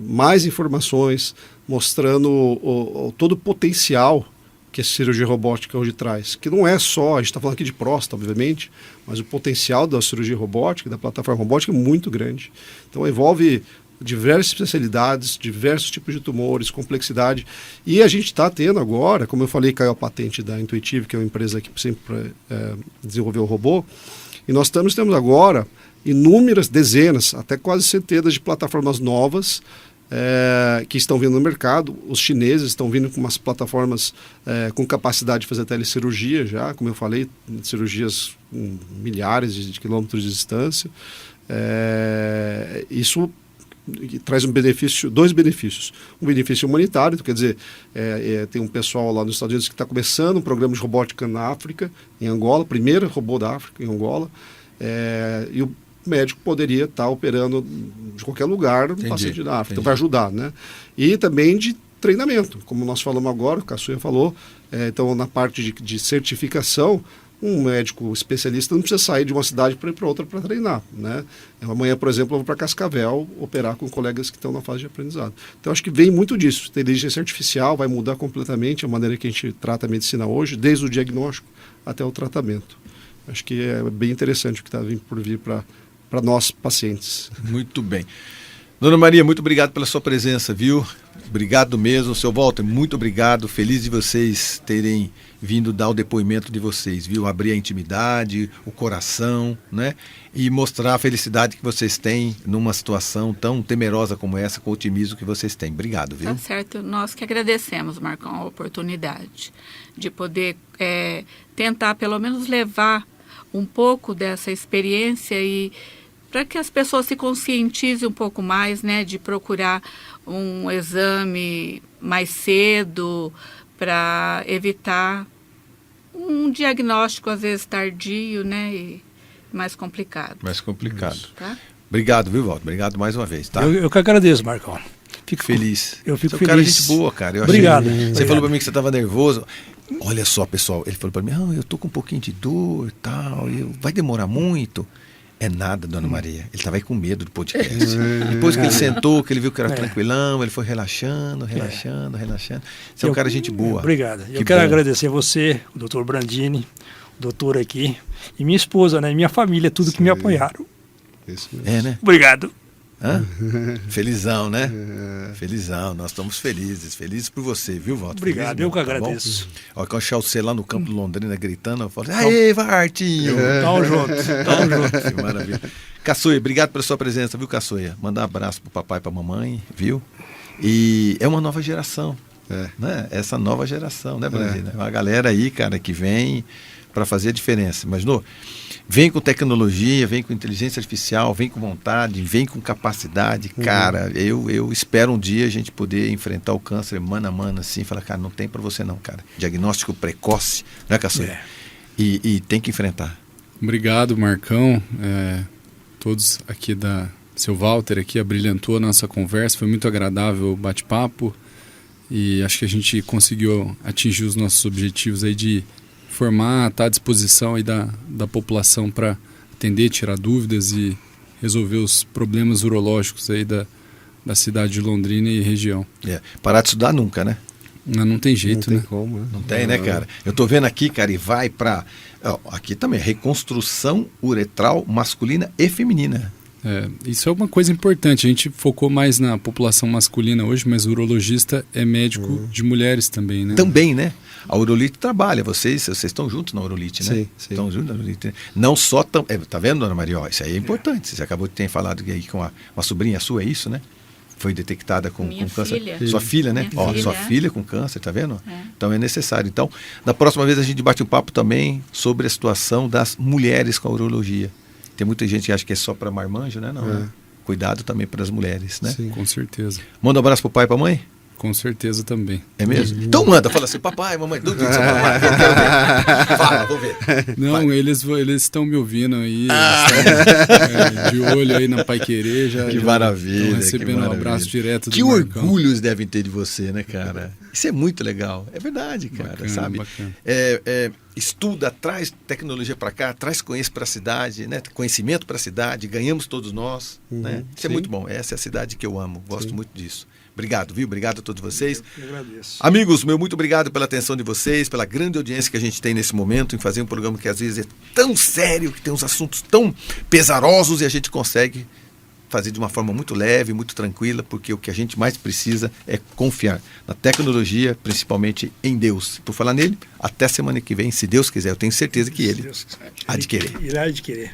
mais informações mostrando todo o potencial que a cirurgia robótica hoje traz, que não é só, a gente está falando aqui de próstata, obviamente, mas o potencial da cirurgia robótica, da plataforma robótica é muito grande. Então envolve diversas especialidades, diversos tipos de tumores, complexidade. E a gente está tendo agora, como eu falei, caiu a patente da Intuitive, que é uma empresa que sempre desenvolveu o robô, e nós temos agora inúmeras, dezenas, até quase centenas de plataformas novas que estão vindo no mercado. Os chineses estão vindo com umas plataformas com capacidade de fazer telecirurgia já, como eu falei, cirurgias com milhares de quilômetros de distância. Isso traz dois benefícios. Um benefício humanitário, quer dizer, tem um pessoal lá nos Estados Unidos que está começando um programa de robótica na África, em Angola, primeiro robô da África, em Angola, e o médico poderia estar operando de qualquer lugar no paciente da África, então vai ajudar, né? E também de treinamento, como nós falamos agora, o Caçuia falou, então na parte de certificação, um médico especialista não precisa sair de uma cidade para ir para outra para treinar, né? Amanhã, por exemplo, eu vou para Cascavel operar com colegas que estão na fase de aprendizado. Então, acho que vem muito disso. A inteligência artificial vai mudar completamente a maneira que a gente trata a medicina hoje, desde o diagnóstico até o tratamento. Acho que é bem interessante o que está vindo por vir para nós, pacientes. Muito bem. Dona Maria, muito obrigado pela sua presença, viu? Obrigado mesmo. Seu Walter, muito obrigado. Feliz de vocês terem vindo dar o depoimento de vocês, viu? Abrir a intimidade, o coração, né? E mostrar a felicidade que vocês têm numa situação tão temerosa como essa, com o otimismo que vocês têm. Obrigado, viu? Tá certo. Nós que agradecemos, Marcão, a oportunidade de poder tentar, pelo menos, levar um pouco dessa experiência e para que as pessoas se conscientizem um pouco mais, né, de procurar um exame mais cedo para evitar um diagnóstico às vezes tardio, né, e mais complicado. Mais complicado. Tá? Obrigado, viu, Walter? Obrigado mais uma vez, tá? Eu que agradeço, Marcão. Fico feliz. Eu fico você feliz. É um cara gente boa, cara. Obrigado. Você falou para mim que você estava nervoso. Olha só, pessoal, ele falou para mim, eu tô com um pouquinho de dor e tal, vai demorar muito. É nada, Dona Maria. Ele estava aí com medo do podcast. Depois que ele sentou, que ele viu que era tranquilão, ele foi relaxando. Você é um cara gente boa. Obrigado. Que Eu quero bom. agradecer você, o doutor Brandini, o doutor aqui, e minha esposa, né, e minha família, tudo que me apoiaram. Isso mesmo. É, né? Obrigado. Hã? Felizão, né? Felizão, nós estamos felizes por você, viu, Walter? Obrigado, Feliz eu que mesmo, tá bom? agradeço. Ó, quando eu achar você lá no campo de Londrina gritando, eu falo, aê, Vartinho! Tamo junto. Que maravilha. Caçoia, obrigado pela sua presença, viu, Caçoia? Mandar um abraço pro papai e pra mamãe, viu? E é uma nova geração, né? Essa nova geração, né, Brasília? É uma galera aí, cara, que vem para fazer a diferença. Mas, vem com tecnologia, vem com inteligência artificial, vem com vontade, vem com capacidade. Cara, eu espero um dia a gente poder enfrentar o câncer mano a mano, assim, falar, cara, não tem para você não, cara. Diagnóstico precoce, né, Caçoia? E tem que enfrentar. Obrigado, Marcão. Todos aqui seu Walter aqui abrilhantou a nossa conversa, foi muito agradável o bate-papo e acho que a gente conseguiu atingir os nossos objetivos aí de formar, estar à disposição aí da população para atender, tirar dúvidas e resolver os problemas urológicos aí da cidade de Londrina e região. Parar de estudar nunca, né? Não tem jeito, não tem né? como, né? Não tem, né, cara? Eu tô vendo aqui, cara, e vai para aqui também, reconstrução uretral masculina e feminina. Isso é uma coisa importante. A gente focou mais na população masculina hoje, mas o urologista é médico de mulheres também, né? Também, né? A Urolite trabalha, vocês estão juntos na Urolite, né? Sim. Estão juntos na Urolite. Né? Não só... tá vendo, Dona Maria? Isso aí é importante. Você acabou de ter falado aí com uma sobrinha sua, é isso, né? Foi detectada com câncer. Filha. Sua filha, né? Minha filha. Sua filha com câncer, tá vendo? Então é necessário. Então, da próxima vez a gente bate um papo também sobre a situação das mulheres com a urologia. Tem muita gente que acha que é só para marmanjo, né? Não, né? Cuidado também para as mulheres, né? Sim. Com certeza. Manda um abraço pro pai e pra mãe? Com certeza também. É mesmo? Então manda, fala assim, papai, mamãe, tudo seu papai, eu quero ver. Fala, vou ver. Não, eles estão me ouvindo aí, estão, de olho aí na Pai Querer, Que maravilha. Estão recebendo um abraço direto que do Marcão. orgulho eles devem ter de você, né, cara? Isso é muito legal. É verdade, cara, Bacana, sabe? bacana. Estuda, traz tecnologia para cá, traz conhecimento para a cidade, né? Conhecimento para a cidade, ganhamos todos nós, né? Isso é sim. muito bom. Essa é a cidade que eu amo, gosto muito disso. Obrigado, viu? Obrigado a todos vocês. Eu agradeço. Amigos, muito obrigado pela atenção de vocês, pela grande audiência que a gente tem nesse momento em fazer um programa que às vezes é tão sério, que tem uns assuntos tão pesarosos e a gente consegue fazer de uma forma muito leve, muito tranquila, porque o que a gente mais precisa é confiar na tecnologia, principalmente em Deus. Por falar nele, até semana que vem, se Deus quiser, eu tenho certeza que Ele há de querer. Irá adquirir.